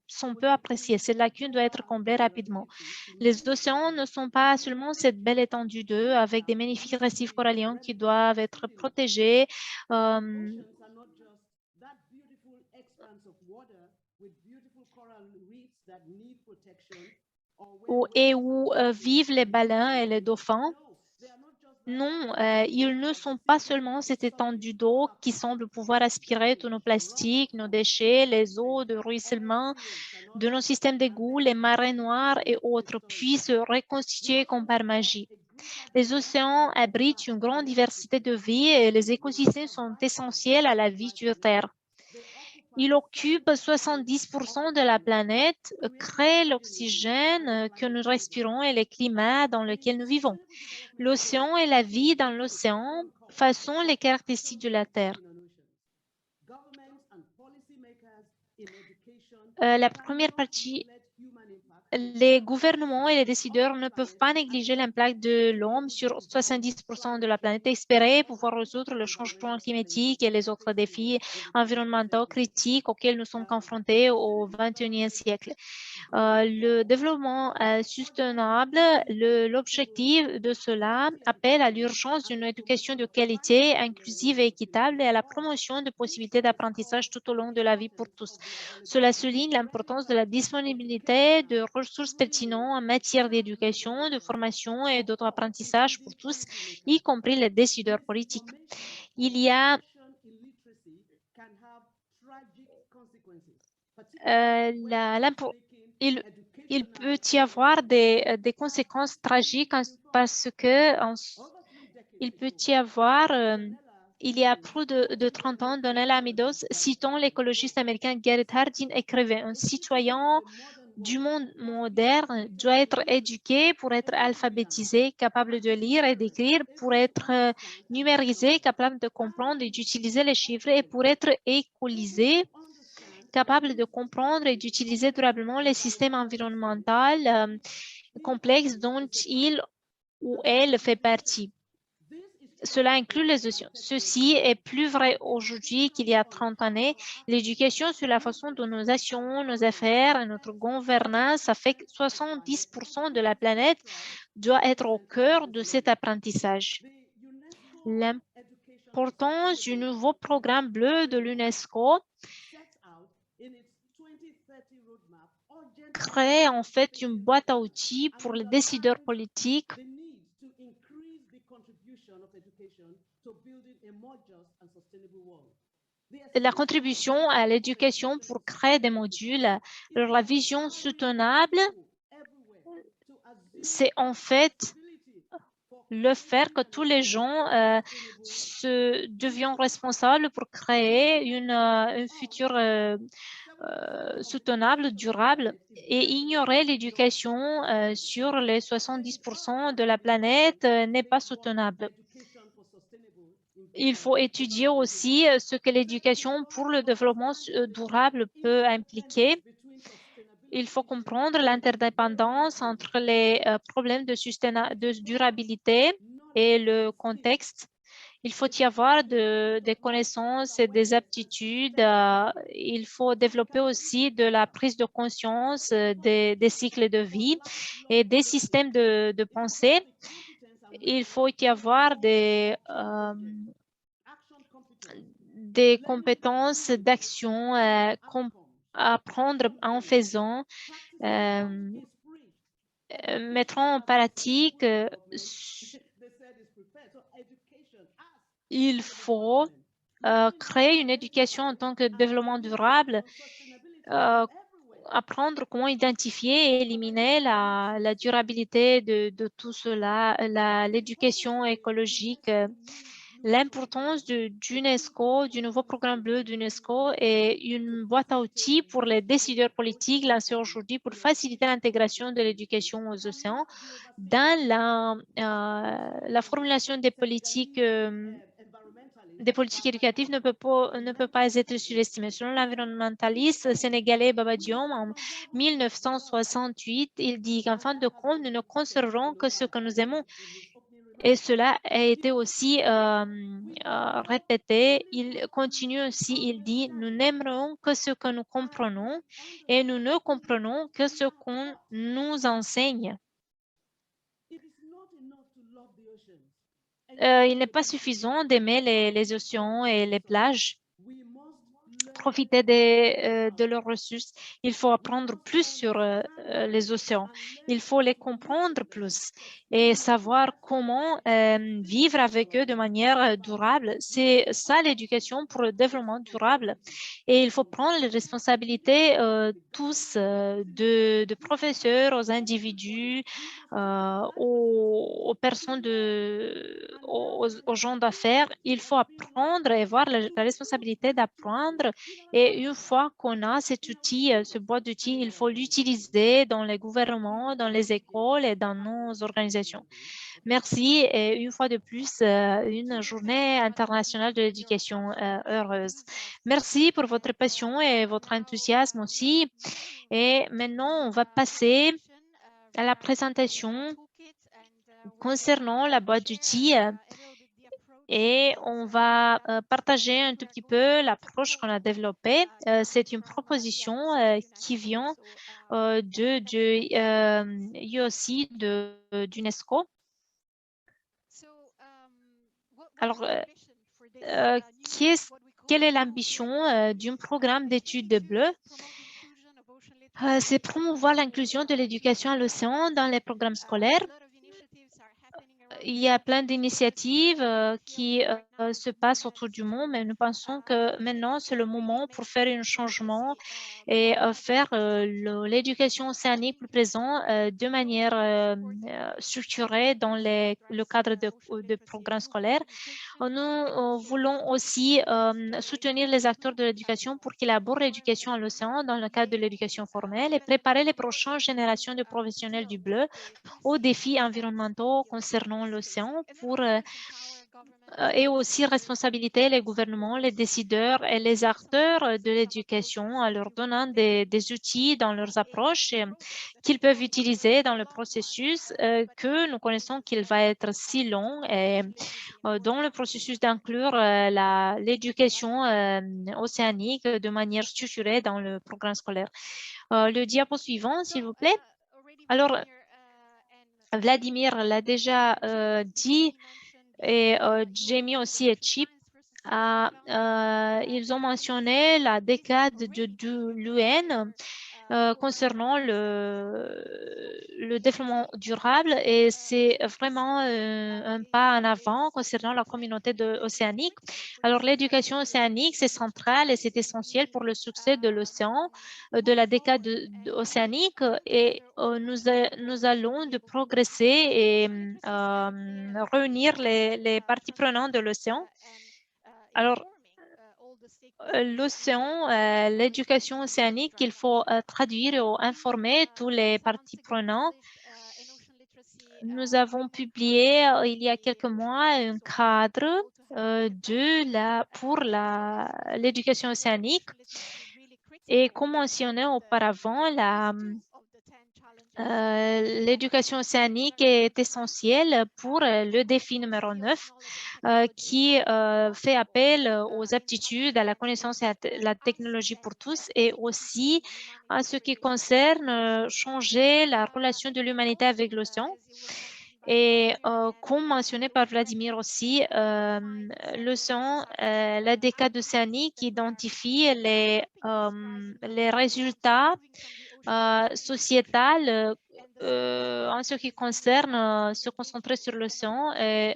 sont peu appréciés. Cette lacune doit être comblée rapidement. Les océans ne sont pas seulement cette belle étendue d'eau avec des magnifiques récifs coralliens qui doivent être protégés. Où vivent les baleines et les dauphins. Non, ils ne sont pas seulement cette étendue d'eau qui semble pouvoir aspirer tous nos plastiques, nos déchets, les eaux de ruissellement de nos systèmes d'égouts, les marées noires et autres, puis se reconstituer comme par magie. Les océans abritent une grande diversité de vie et les écosystèmes sont essentiels à la vie sur Terre. Ils occupent 70% de la planète, créent l'oxygène que nous respirons et le climat dans lequel nous vivons. L'océan et la vie dans l'océan façonnent les caractéristiques de la Terre. La première partie, les gouvernements et les décideurs ne peuvent pas négliger l'impact de l'homme sur 70% de la planète. Espérer pouvoir résoudre le changement climatique et les autres défis environnementaux critiques auxquels nous sommes confrontés au XXIe siècle. Le développement soutenable, l'objectif de cela appelle à l'urgence d'une éducation de qualité, inclusive et équitable et à la promotion de possibilités d'apprentissage tout au long de la vie pour tous. Cela souligne l'importance de la disponibilité de ressources pertinentes en matière d'éducation, de formation et d'autres apprentissages pour tous, y compris les décideurs politiques. Il peut y avoir des conséquences tragiques parce que il y a plus de 30 ans, Donella Meadows, citant l'écologiste américain Garrett Hardin, écrivait « Un citoyen du monde moderne doit être éduqué pour être alphabétisé, capable de lire et d'écrire, pour être numérisé, capable de comprendre et d'utiliser les chiffres et pour être écolisé, capable de comprendre et d'utiliser durablement les systèmes environnementaux complexes dont il ou elle fait partie. Cela inclut les océans. Ceci est plus vrai aujourd'hui qu'il y a 30 années. L'éducation sur la façon dont nos actions, nos affaires et notre gouvernance affectent 70% de la planète doit être au cœur de cet apprentissage. L'importance du nouveau programme bleu de l'UNESCO crée en fait une boîte à outils pour les décideurs politiques la contribution à l'éducation pour créer des modules. Alors, la vision soutenable, c'est en fait le faire que tous les gens se deviennent responsables pour créer une future soutenable, durable et ignorer l'éducation sur les 70% de la planète n'est pas soutenable. Il faut étudier aussi ce que l'éducation pour le développement durable peut impliquer. il faut comprendre l'interdépendance entre les problèmes de durabilité et le contexte. Il faut y avoir des connaissances et des aptitudes. Il faut développer aussi de la prise de conscience des cycles de vie et des systèmes de pensée. Il faut y avoir des compétences d'action, apprendre en faisant, mettre en pratique. Il faut créer une éducation en tant que développement durable, apprendre comment identifier et éliminer la durabilité de tout cela, l'éducation écologique, l'importance d'UNESCO, du nouveau programme bleu d'UNESCO et une boîte à outils pour les décideurs politiques lancée aujourd'hui pour faciliter l'intégration de l'éducation aux océans dans la formulation des politiques éducatives ne peut pas être surestimée. Selon l'environnementaliste sénégalais Baba Diom, en 1968, il dit qu'en fin de compte, nous ne conserverons que ce que nous aimons. Et cela a été aussi répété. Il continue aussi, il dit, nous n'aimerons que ce que nous comprenons et nous ne comprenons que ce qu'on nous enseigne. Il n'est pas suffisant d'aimer les océans et les plages, profiter de leurs ressources. Il faut apprendre plus sur les océans. Il faut les comprendre plus et savoir comment vivre avec eux de manière durable. C'est ça l'éducation pour le développement durable. Et il faut prendre les responsabilités tous, de professeurs aux individus, aux personnes, aux gens d'affaires. Il faut apprendre et voir la responsabilité d'apprendre. Et une fois qu'on a cet outil, ce boîte d'outils, il faut l'utiliser dans les gouvernements, dans les écoles et dans nos organisations. Merci et une fois de plus, une journée internationale de l'éducation heureuse. Merci pour votre passion et votre enthousiasme aussi. Et maintenant, on va passer à la présentation concernant la boîte d'outils et on va partager un tout petit peu l'approche qu'on a développée. C'est une proposition qui vient de UOC d'UNESCO. Alors, quelle est l'ambition d'un programme d'études de bleu? C'est promouvoir l'inclusion de l'éducation à l'océan dans les programmes scolaires. Il y a plein d'initiatives qui se passent autour du monde, mais nous pensons que maintenant, c'est le moment pour faire un changement et faire l'éducation océanique plus présente de manière structurée dans le cadre de programmes scolaires. Nous voulons aussi soutenir les acteurs de l'éducation pour qu'ils abordent l'éducation à l'océan dans le cadre de l'éducation formelle et préparer les prochaines générations de professionnels du bleu aux défis environnementaux concernant l'océan et aussi responsabiliser les gouvernements, les décideurs et les acteurs de l'éducation en leur donnant des outils dans leurs approches qu'ils peuvent utiliser dans le processus que nous connaissons qu'il va être si long et dans le processus d'inclure l'éducation océanique de manière structurée dans le programme scolaire. Le diapo suivant, s'il vous plaît. Alors, Vladimir l'a déjà dit et Jamie aussi et Chip. Ils ont mentionné la décade de l'UN concernant le développement durable et c'est vraiment un pas en avant concernant la communauté océanique. Alors, l'éducation océanique, c'est central et c'est essentiel pour le succès de l'océan, de la décade océanique et nous allons de progresser et réunir les parties prenantes de l'océan. Alors, l'océan, l'éducation océanique, il faut traduire ou informer tous les parties prenantes. Nous avons publié il y a quelques mois un cadre pour l'éducation océanique Et comme mentionné auparavant, l'éducation océanique est essentielle pour le défi numéro 9 qui fait appel aux aptitudes, à la connaissance et à la technologie pour tous et aussi à ce qui concerne changer la relation de l'humanité avec l'océan. Et comme mentionné par Vladimir aussi, l'océan, la décade océanique identifie les résultats sociétales en ce qui concerne se concentrer sur l'océan. Et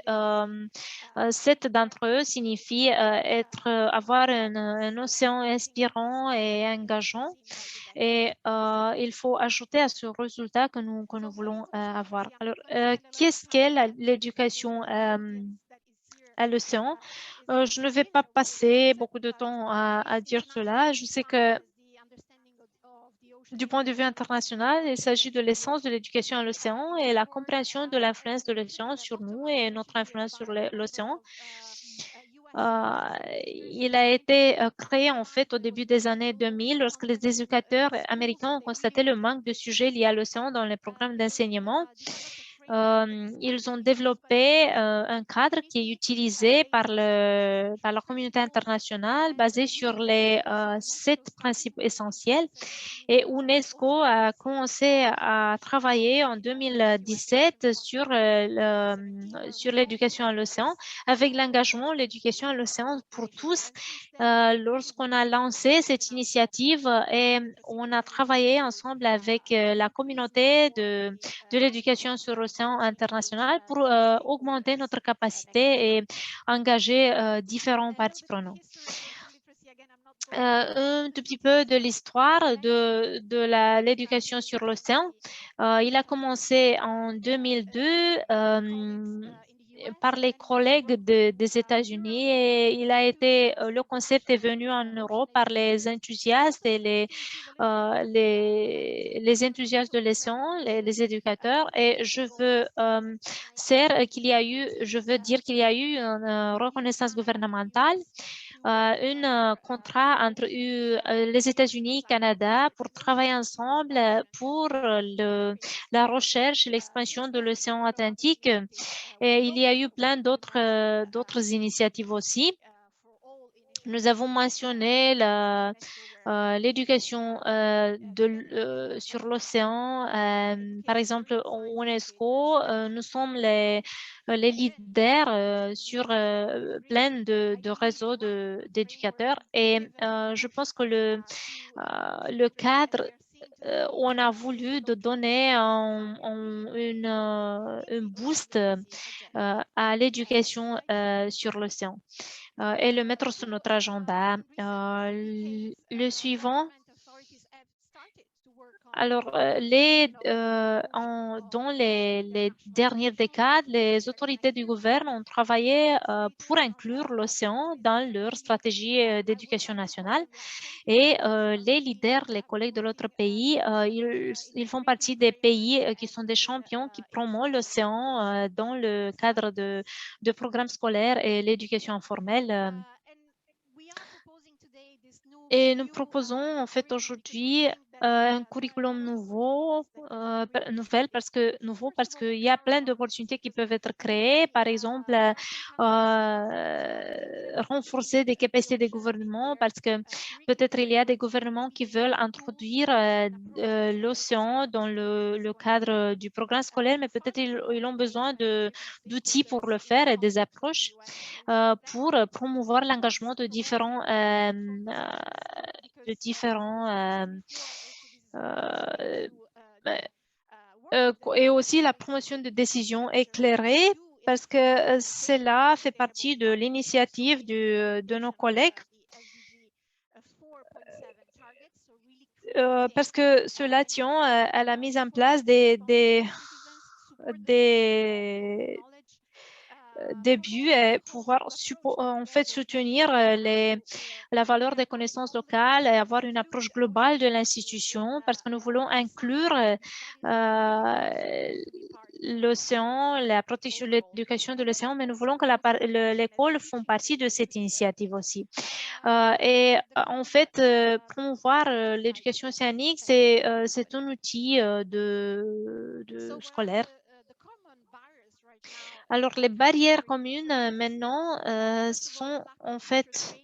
7 d'entre eux signifient avoir un océan inspirant et engageant. Et il faut ajouter à ce résultat que nous voulons avoir. Alors, qu'est-ce qu'est l'éducation à l'océan? Je ne vais pas passer beaucoup de temps à dire cela. Je sais que du point de vue international, il s'agit de l'essence de l'éducation à l'océan et la compréhension de l'influence de l'océan sur nous et notre influence sur l'océan. Il a été créé en fait au début des années 2000 lorsque les éducateurs américains ont constaté le manque de sujets liés à l'océan dans les programmes d'enseignement. Ils ont développé un cadre qui est utilisé par la communauté internationale basé sur les 7 principes essentiels. Et UNESCO a commencé à travailler en 2017 sur l'éducation à l'océan avec l'engagement l'éducation à l'océan pour tous. Lorsqu'on a lancé cette initiative et on a travaillé ensemble avec la communauté de l'éducation sur l'océan international pour augmenter notre capacité et engager différents parties prenantes. Un tout petit peu de l'histoire de l'éducation sur l'océan. Il a commencé en 2002 par les collègues des États-Unis et le concept est venu en Europe par les enthousiastes et les enthousiastes de l'océan, les éducateurs. Et je veux dire qu'il y a eu une reconnaissance gouvernementale. Un contrat entre les États-Unis et Canada pour travailler ensemble pour la recherche et l'expansion de l'océan Atlantique. Et il y a eu plein d'autres initiatives aussi. Nous avons mentionné l'éducation sur l'océan. Par exemple, au UNESCO, nous sommes les leaders sur plein de réseaux d'éducateurs. Et je pense que le cadre on a voulu donner un boost à l'éducation sur l'océan et le mettre sur notre agenda. Le suivant. Alors, dans les dernières décades, les autorités du gouvernement ont travaillé pour inclure l'océan dans leur stratégie d'éducation nationale. Et les leaders, les collègues de l'autre pays, ils font partie des pays qui sont des champions qui promouvent l'océan dans le cadre de programmes scolaires et l'éducation informelle. Et nous proposons en fait aujourd'hui un curriculum nouveau parce qu'il y a plein d'opportunités qui peuvent être créées. Par exemple, renforcer des capacités des gouvernements parce que peut-être il y a des gouvernements qui veulent introduire l'océan dans le cadre du programme scolaire, mais peut-être ils ont besoin d'outils pour le faire et des approches pour promouvoir l'engagement de différents et aussi la promotion de décisions éclairées parce que cela fait partie de l'initiative de nos collègues parce que cela tient à la mise en place début est pouvoir en fait soutenir la valeur des connaissances locales et avoir une approche globale de l'institution parce que nous voulons inclure l'océan, la protection, l'éducation de l'océan, mais nous voulons que l'école font partie de cette initiative aussi. En fait, promouvoir l'éducation océanique, c'est un outil scolaire. Alors, les barrières communes maintenant sont en fait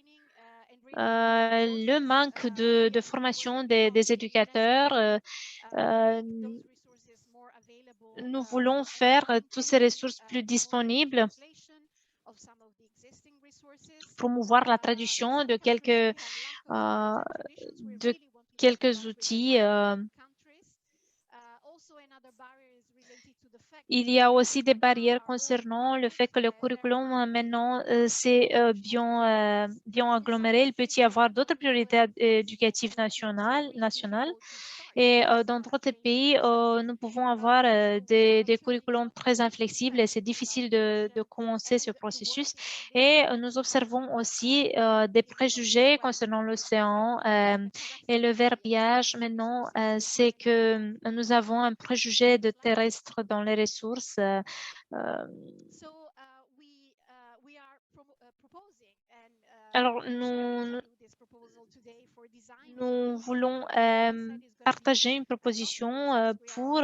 le manque de formation des éducateurs. Nous voulons faire toutes ces ressources plus disponibles, promouvoir la traduction de quelques outils. Il y a aussi des barrières concernant le fait que le curriculum maintenant c'est bien aggloméré. Il peut y avoir d'autres priorités éducatives nationales. Et dans d'autres pays, nous pouvons avoir des curriculums très inflexibles et c'est difficile de commencer ce processus. Et nous observons aussi des préjugés concernant l'océan et le verbiage maintenant, c'est que nous avons un préjugé de terrestre dans les ressources. Alors, nous voulons partager une proposition pour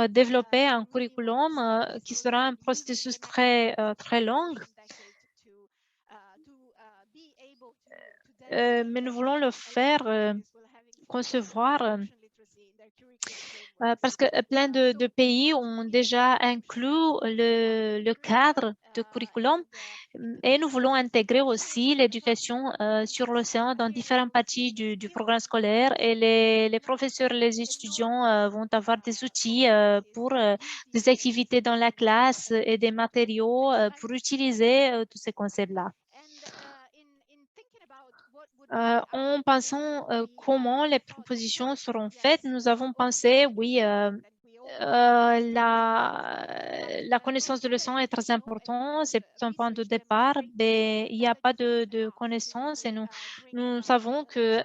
développer un curriculum qui sera un processus très long. Mais nous voulons le faire concevoir parce que plein de pays ont déjà inclus le cadre de curriculum et nous voulons intégrer aussi l'éducation sur l'océan dans différentes parties du programme scolaire et les professeurs et les étudiants vont avoir des outils pour des activités dans la classe et des matériaux pour utiliser tous ces concepts-là. En pensant comment les propositions seront faites, nous avons pensé, oui, la connaissance de l'océan est très importante, c'est un point de départ, mais il n'y a pas de connaissance et nous savons que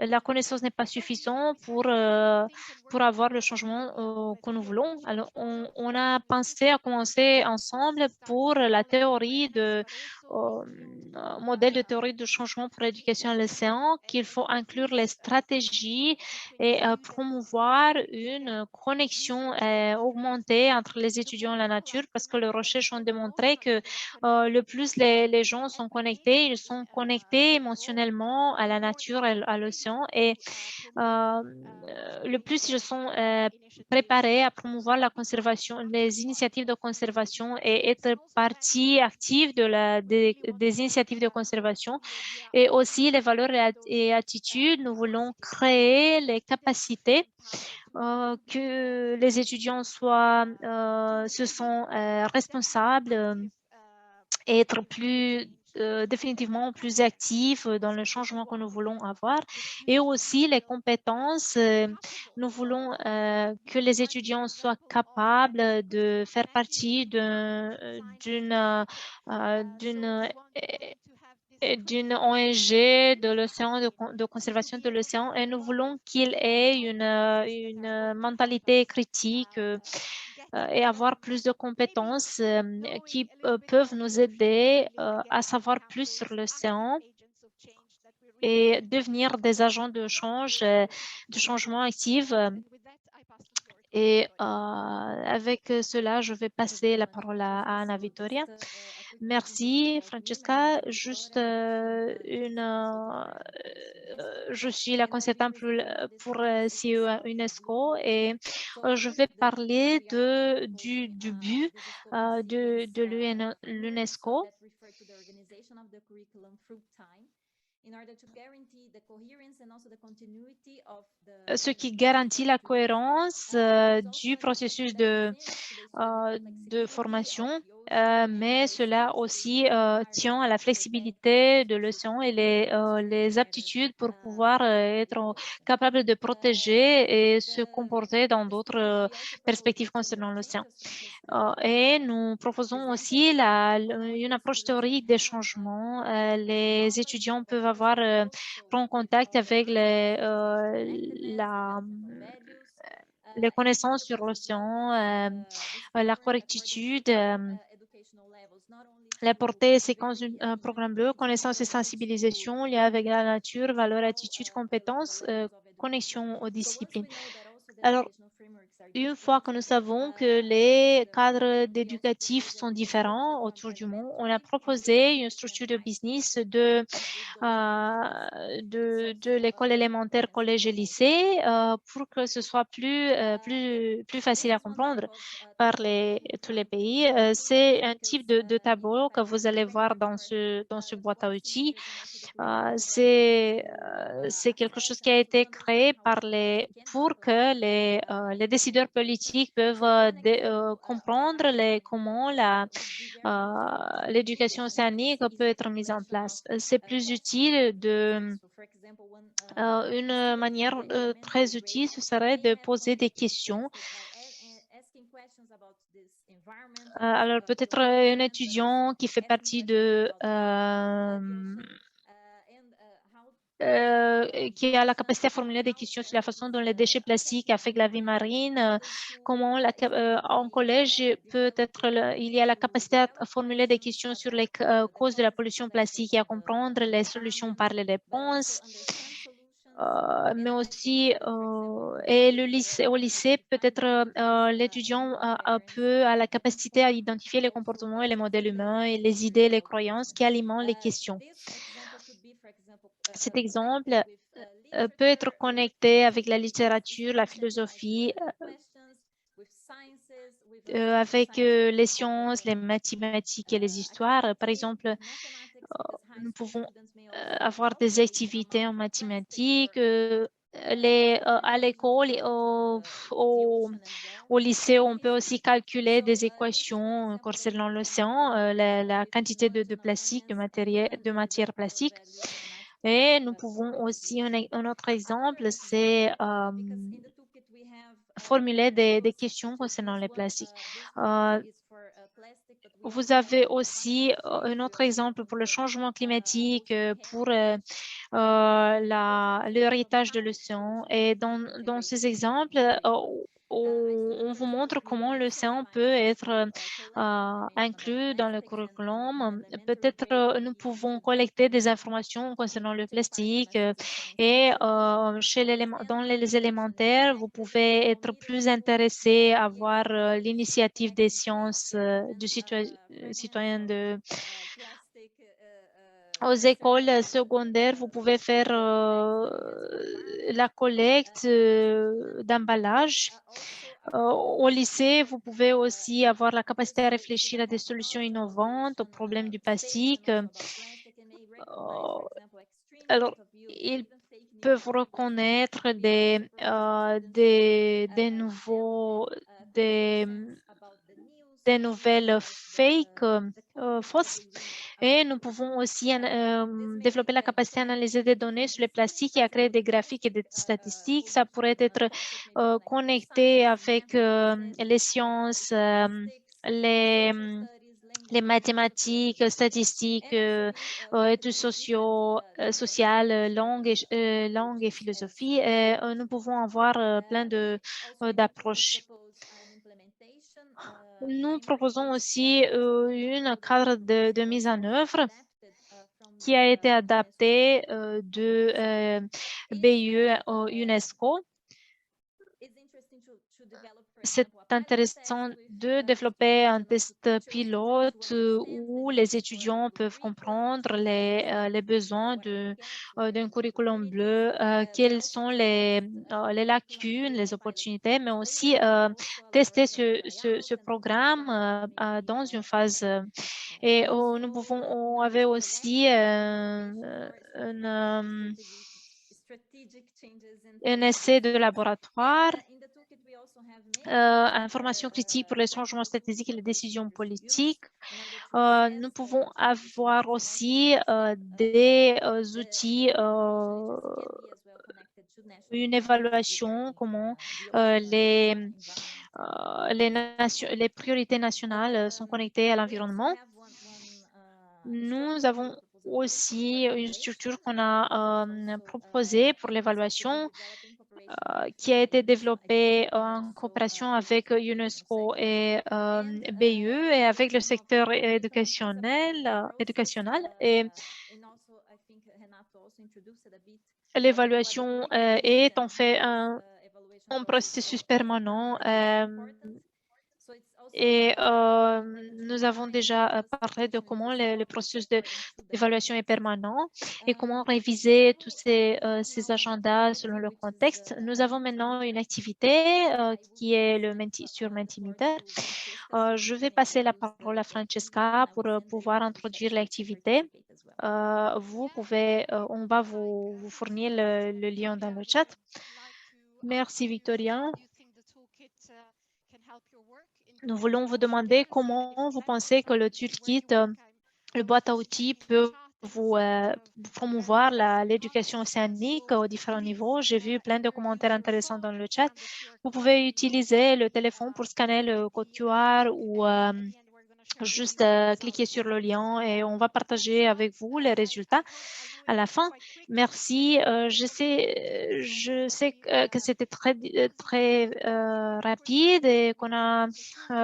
la connaissance n'est pas suffisante pour avoir le changement que nous voulons. Alors, on a pensé à commencer ensemble pour la théorie modèle de théorie de changement pour l'éducation à l'océan, qu'il faut inclure les stratégies et promouvoir une connexion augmentée entre les étudiants et la nature parce que les recherches ont démontré que le plus les gens sont connectés, ils sont connectés émotionnellement à la nature et à l'océan et le plus ils sont préparés à promouvoir la conservation, les initiatives de conservation et être partie active des initiatives de conservation et aussi les valeurs et attitudes. Nous voulons créer les capacités que les étudiants se sont responsables et être définitivement plus actifs dans le changement que nous voulons avoir et aussi les compétences. Nous voulons que les étudiants soient capables de faire partie d'une ONG de l'océan, de conservation de l'océan, et nous voulons qu'il ait une mentalité critique et avoir plus de compétences qui peuvent nous aider à savoir plus sur l'océan et devenir des agents de changement actif. Et avec cela, je vais passer la parole à Anna Vittoria. Merci, Francesca. Juste je suis la consultante pour CIE UNESCO et je vais parler du but de l'UNESCO. Ce qui garantit la cohérence du processus de formation mais cela aussi tient à la flexibilité de l'océan et les aptitudes pour pouvoir être capable de protéger et se comporter dans d'autres perspectives concernant l'océan. Et nous proposons aussi une approche théorique des changements. Les étudiants peuvent prendre contact avec les connaissances sur l'océan, la correctitude, la portée et séquence d'un programme bleu, connaissances et sensibilisation, lien avec la nature, valeurs, attitudes, compétences, connexion aux disciplines. Alors, une fois que nous savons que les cadres éducatifs sont différents autour du monde, on a proposé une structure de business de l'école élémentaire, collège et lycée pour que ce soit plus facile à comprendre par tous les pays. C'est un type de tableau que vous allez voir dans ce boîte à outils. C'est quelque chose qui a été créé pour que les décideurs politiques peuvent comprendre comment l'éducation océanique peut être mise en place. C'est plus utile une manière très utile, ce serait de poser des questions. Alors, peut-être un étudiant qui fait partie qui a la capacité à formuler des questions sur la façon dont les déchets plastiques affectent la vie marine, comment en collège, il y a la capacité à formuler des questions sur les causes de la pollution plastique et à comprendre les solutions par les réponses. Mais aussi, et au lycée, peut-être l'étudiant a la capacité à identifier les comportements et les modèles humains et les idées et les croyances qui alimentent les questions. Cet exemple peut être connecté avec la littérature, la philosophie, avec les sciences, les mathématiques et les histoires. Par exemple, nous pouvons avoir des activités en mathématiques. À l'école et au lycée, on peut aussi calculer des équations concernant l'océan, la quantité de plastique, de matière plastique. Et nous pouvons aussi, un autre exemple, c'est formuler des questions concernant les plastiques. Vous avez aussi un autre exemple pour le changement climatique, pour l'héritage de l'océan. Et dans ces exemples, on vous montre comment l'océan peut être inclus dans le curriculum. Peut-être nous pouvons collecter des informations concernant le plastique et dans les élémentaires, vous pouvez être plus intéressé à voir l'initiative des sciences du citoyen aux écoles secondaires, vous pouvez faire la collecte d'emballage. Au lycée, vous pouvez aussi avoir la capacité à réfléchir à des solutions innovantes aux problèmes du plastique. Alors, ils peuvent reconnaître des nouvelles fake, fausses. Et nous pouvons aussi développer la capacité à analyser des données sur les plastiques et à créer des graphiques et des statistiques. Ça pourrait être connecté avec les sciences, les mathématiques, statistiques, études sociales, langue et philosophie. Et, nous pouvons avoir plein d'approches. Nous proposons aussi un cadre de mise en œuvre qui a été adapté de BIE au UNESCO. C'est intéressant de développer un test pilote où les étudiants peuvent comprendre les besoins d'un curriculum bleu, quelles sont les lacunes, les opportunités, mais aussi tester ce programme dans une phase. Et on avait aussi un essai de laboratoire. informations critiques pour les changements stratégiques et les décisions politiques. Nous pouvons avoir aussi des outils, une évaluation, comment les priorités nationales sont connectées à l'environnement. Nous avons aussi une structure qu'on a proposée pour l'évaluation qui a été développée en coopération avec UNESCO et BIE et avec le secteur éducationnel. Et l'évaluation est en fait un processus permanent. Et nous avons déjà parlé de comment le processus d'évaluation est permanent et comment réviser tous ces agendas selon le contexte. Nous avons maintenant une activité qui est sur Mentimeter. Je vais passer la parole à Francesca pour pouvoir introduire l'activité. On va vous fournir le lien dans le chat. Merci Victoria. Nous voulons vous demander comment vous pensez que le toolkit, le boîte à outils, peut vous promouvoir l'éducation océanique aux différents niveaux. J'ai vu plein de commentaires intéressants dans le chat. Vous pouvez utiliser le téléphone pour scanner le code QR ou juste cliquer sur le lien et on va partager avec vous les résultats à la fin. Merci. Je sais que c'était très rapide et qu'on a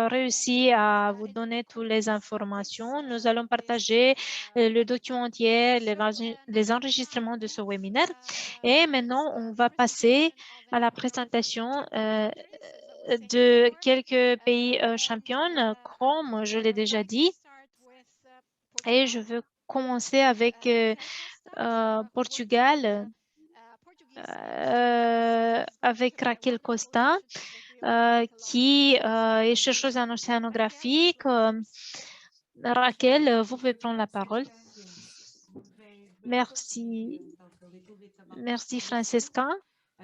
réussi à vous donner toutes les informations. Nous allons partager le document entier, les enregistrements de ce webinaire. Et maintenant, on va passer à la présentation de quelques pays champions, comme je l'ai déjà dit. Et je veux commencer avec Portugal, avec Raquel Costa, qui est chercheuse en océanographique. Raquel, vous pouvez prendre la parole. Merci. Merci, Francesca.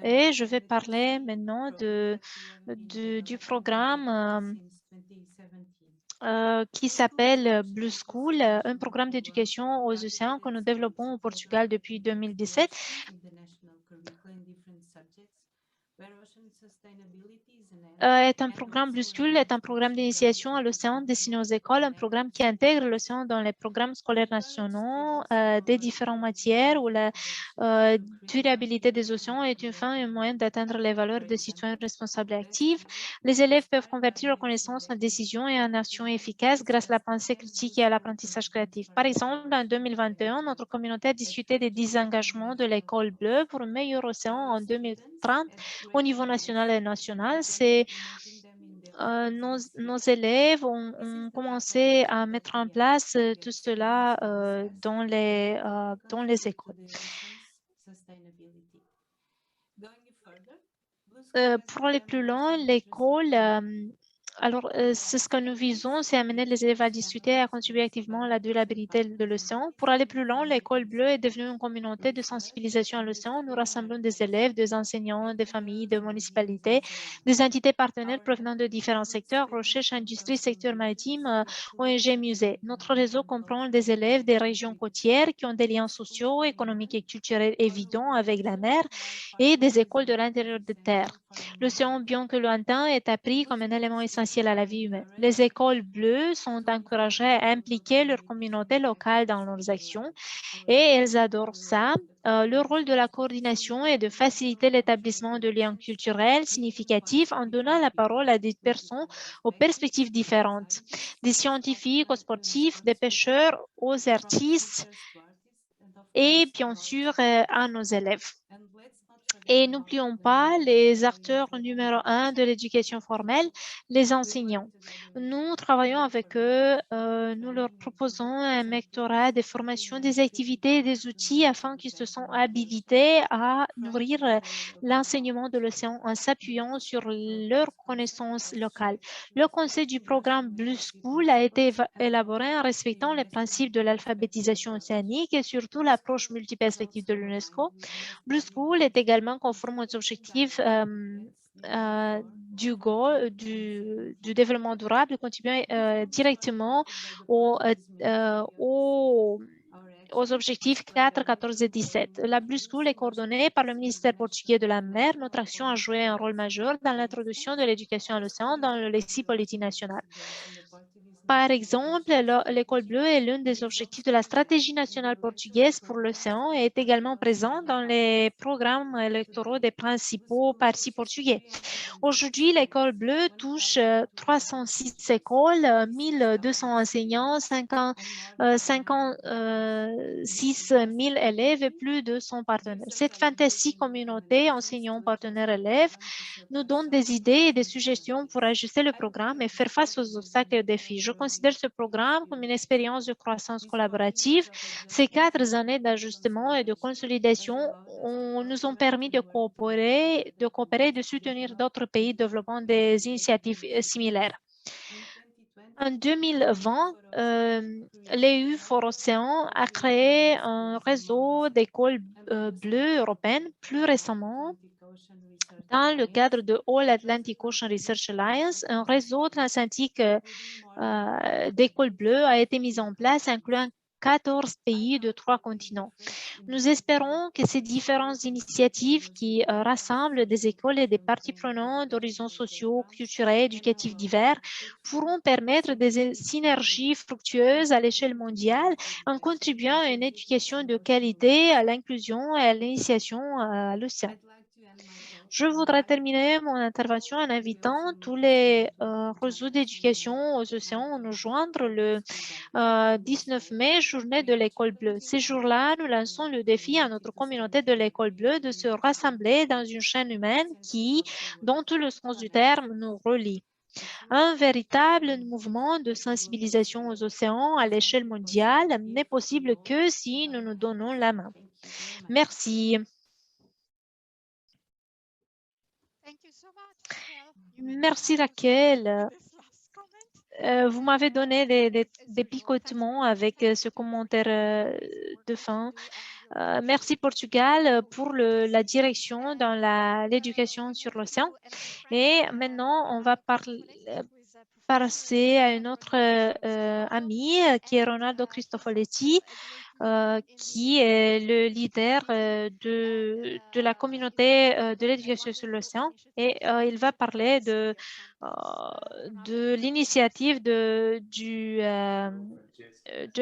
Et je vais parler maintenant du programme qui s'appelle Blue School, un programme d'éducation aux océans que nous développons au Portugal depuis 2017. Blue School est un programme d'initiation à l'océan destiné aux écoles, un programme qui intègre l'océan dans les programmes scolaires nationaux des différentes matières où la durabilité des océans est une fin et un moyen d'atteindre les valeurs des citoyens responsables et actifs. Les élèves peuvent convertir leurs connaissances en décisions et en actions efficaces grâce à la pensée critique et à l'apprentissage créatif. Par exemple, en 2021, notre communauté a discuté des 10 engagements de l'école bleue pour un meilleur océan en 2030 au niveau national et national. Nos élèves ont commencé à mettre en place tout cela dans les écoles. Pour aller plus loin, l'école, c'est ce que nous visons, c'est amener les élèves à discuter et à contribuer activement à la durabilité de l'océan. Pour aller plus loin, l'école bleue est devenue une communauté de sensibilisation à l'océan. Nous rassemblons des élèves, des enseignants, des familles, des municipalités, des entités partenaires provenant de différents secteurs, recherche, industrie, secteur maritime, ONG, musées. Notre réseau comprend des élèves des régions côtières qui ont des liens sociaux, économiques et culturels évidents avec la mer et des écoles de l'intérieur de terre. L'océan, bien que lointain, est appris comme un élément essentiel à la vie humaine. Les écoles bleues sont encouragées à impliquer leur communauté locale dans leurs actions et elles adorent ça. Le rôle de la coordination est de faciliter l'établissement de liens culturels significatifs en donnant la parole à des personnes aux perspectives différentes, des scientifiques aux sportifs, des pêcheurs aux artistes et bien sûr à nos élèves. Et n'oublions pas les acteurs numéro 1 de l'éducation formelle, les enseignants. Nous travaillons avec eux, nous leur proposons un mentorat, des formations, des activités et des outils afin qu'ils se sentent habilités à nourrir l'enseignement de l'océan en s'appuyant sur leurs connaissances locales. Le concept du programme Blue School a été élaboré en respectant les principes de l'alphabétisation océanique et surtout l'approche multiperspective de l'UNESCO. Blue School est également conforme aux objectifs du développement durable, contribuant directement aux objectifs 4, 14 et 17. La Blue School est coordonnée par le ministère portugais de la mer. Notre action a joué un rôle majeur dans l'introduction de l'éducation à l'océan dans le lexique politique national. Par exemple, l'école bleue est l'un des objectifs de la stratégie nationale portugaise pour l'océan et est également présent dans les programmes électoraux des principaux partis portugais. Aujourd'hui, l'école bleue touche 306 écoles, 1200 enseignants, 56 000 élèves et plus de 100 partenaires. Cette fantastique communauté enseignants, partenaires, élèves nous donne des idées et des suggestions pour ajuster le programme et faire face aux obstacles et aux défis. Je considère ce programme comme une expérience de croissance collaborative. Ces 4 années d'ajustement et de consolidation nous ont permis de coopérer et de soutenir d'autres pays développant des initiatives similaires. En 2020, l'EU for Océan a créé un réseau d'écoles bleues européennes. Plus récemment, dans le cadre de All Atlantic Ocean Research Alliance, un réseau transatlantique d'écoles bleues a été mis en place, incluant 14 pays de 3 continents. Nous espérons que ces différentes initiatives qui rassemblent des écoles et des parties prenantes d'horizons sociaux, culturels, éducatifs divers pourront permettre des synergies fructueuses à l'échelle mondiale en contribuant à une éducation de qualité, à l'inclusion et à l'initiation à l'océan. Je voudrais terminer mon intervention en invitant tous les réseaux d'éducation aux océans à nous joindre le 19 mai, journée de l'école bleue. Ces jours-là, nous lançons le défi à notre communauté de l'école bleue de se rassembler dans une chaîne humaine qui, dans tout le sens du terme, nous relie. Un véritable mouvement de sensibilisation aux océans à l'échelle mondiale n'est possible que si nous nous donnons la main. Merci. Merci Raquel. Vous m'avez donné des picotements avec ce commentaire de fin. Merci Portugal pour la direction dans l'éducation sur l'océan. Et maintenant, on va passer à un autre ami qui est Ronaldo Cristofoletti, qui est le leader de la communauté de l'éducation sur l'océan. Et il va parler de l'initiative de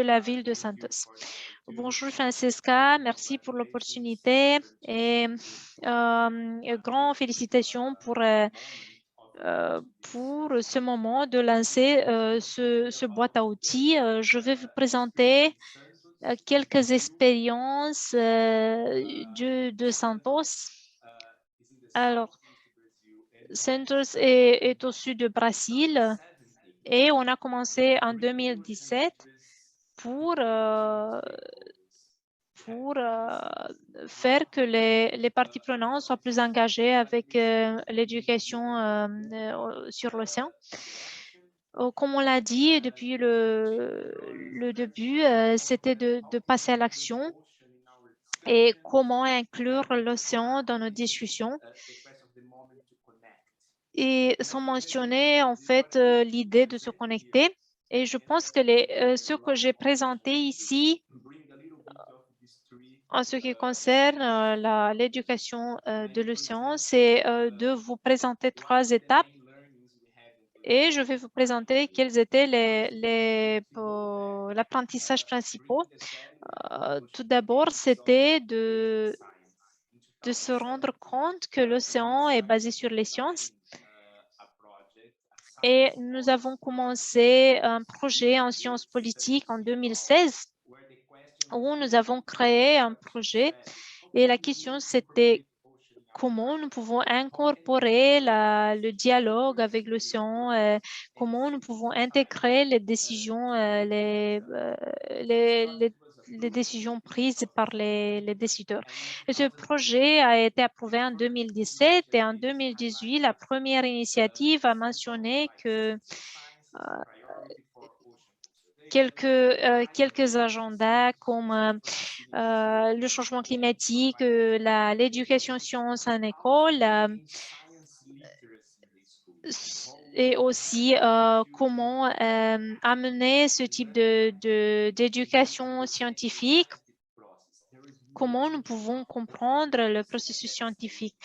la ville de Santos. Bonjour Francesca, merci pour l'opportunité et grandes félicitations pour ce moment de lancer ce boîte à outils. Je vais vous présenter quelques expériences de Santos. Alors, Santos est au sud du Brésil et on a commencé en 2017 pour faire que les parties prenantes soient plus engagées avec l'éducation sur l'océan. Comme on l'a dit depuis le début, c'était de passer à l'action et comment inclure l'océan dans nos discussions. Et sans mentionner en fait l'idée de se connecter. Et je pense que ce que j'ai présenté ici en ce qui concerne l'éducation de l'océan, c'est de vous présenter 3 étapes et je vais vous présenter quels étaient l'apprentissage principaux. Tout d'abord, c'était de se rendre compte que l'océan est basé sur les sciences. Et nous avons commencé un projet en sciences politiques en 2016 où nous avons créé un projet et la question c'était comment nous pouvons incorporer le dialogue avec l'océan, comment nous pouvons intégrer les décisions, les décisions prises par les décideurs. Et ce projet a été approuvé en 2017 et en 2018, la première initiative a mentionné que quelques agendas comme le changement climatique, l'éducation sciences en école, et aussi comment amener ce type d'éducation scientifique, comment nous pouvons comprendre le processus scientifique,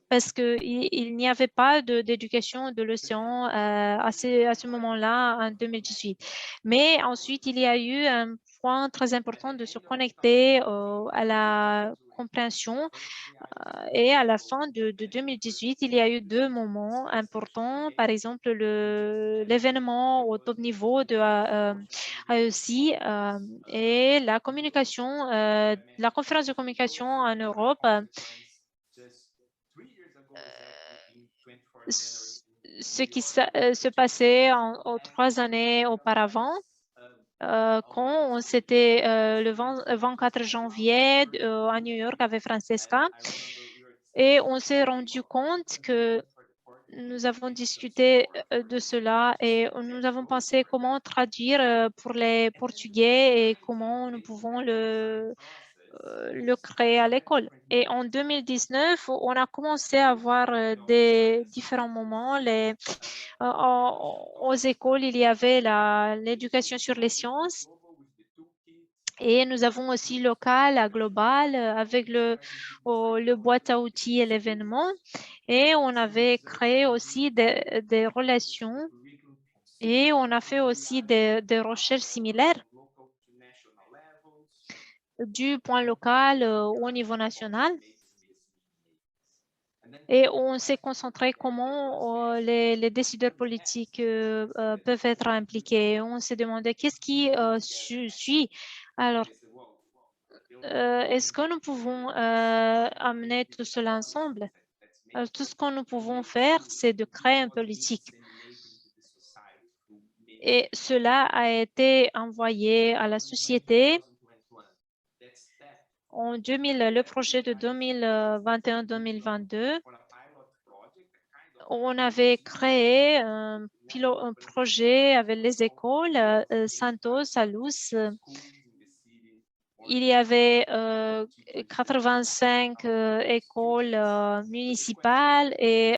parce qu'il n'y avait pas d'éducation de l'océan à ce moment-là, en 2018. Mais ensuite, il y a eu un point très important de se connecter à la compréhension. Et à la fin de 2018, il y a eu 2 moments importants. Par exemple, l'événement au top niveau de AEC et la communication, la conférence de communication en Europe. Ce qui se passait en 3 années auparavant, quand c'était le 24 janvier à New York avec Francesca. Et on s'est rendu compte que nous avons discuté de cela et nous avons pensé comment traduire pour les Portugais et comment nous pouvons le créer à l'école. Et en 2019, on a commencé à avoir des différents moments. Aux écoles, il y avait l'éducation sur les sciences. Et nous avons aussi local à global avec le boîte à outils et l'événement. Et on avait créé aussi des relations et on a fait aussi des recherches similaires du point local au niveau national. Et on s'est concentré comment les décideurs politiques peuvent être impliqués. On s'est demandé qu'est-ce qui suit. Alors, est-ce que nous pouvons amener tout cela ensemble? Alors, tout ce que nous pouvons faire, c'est de créer une politique. Et cela a été envoyé à la société en le projet de 2021-2022. On avait créé un projet avec les écoles Santos, à Luz. Il y avait 85 écoles municipales et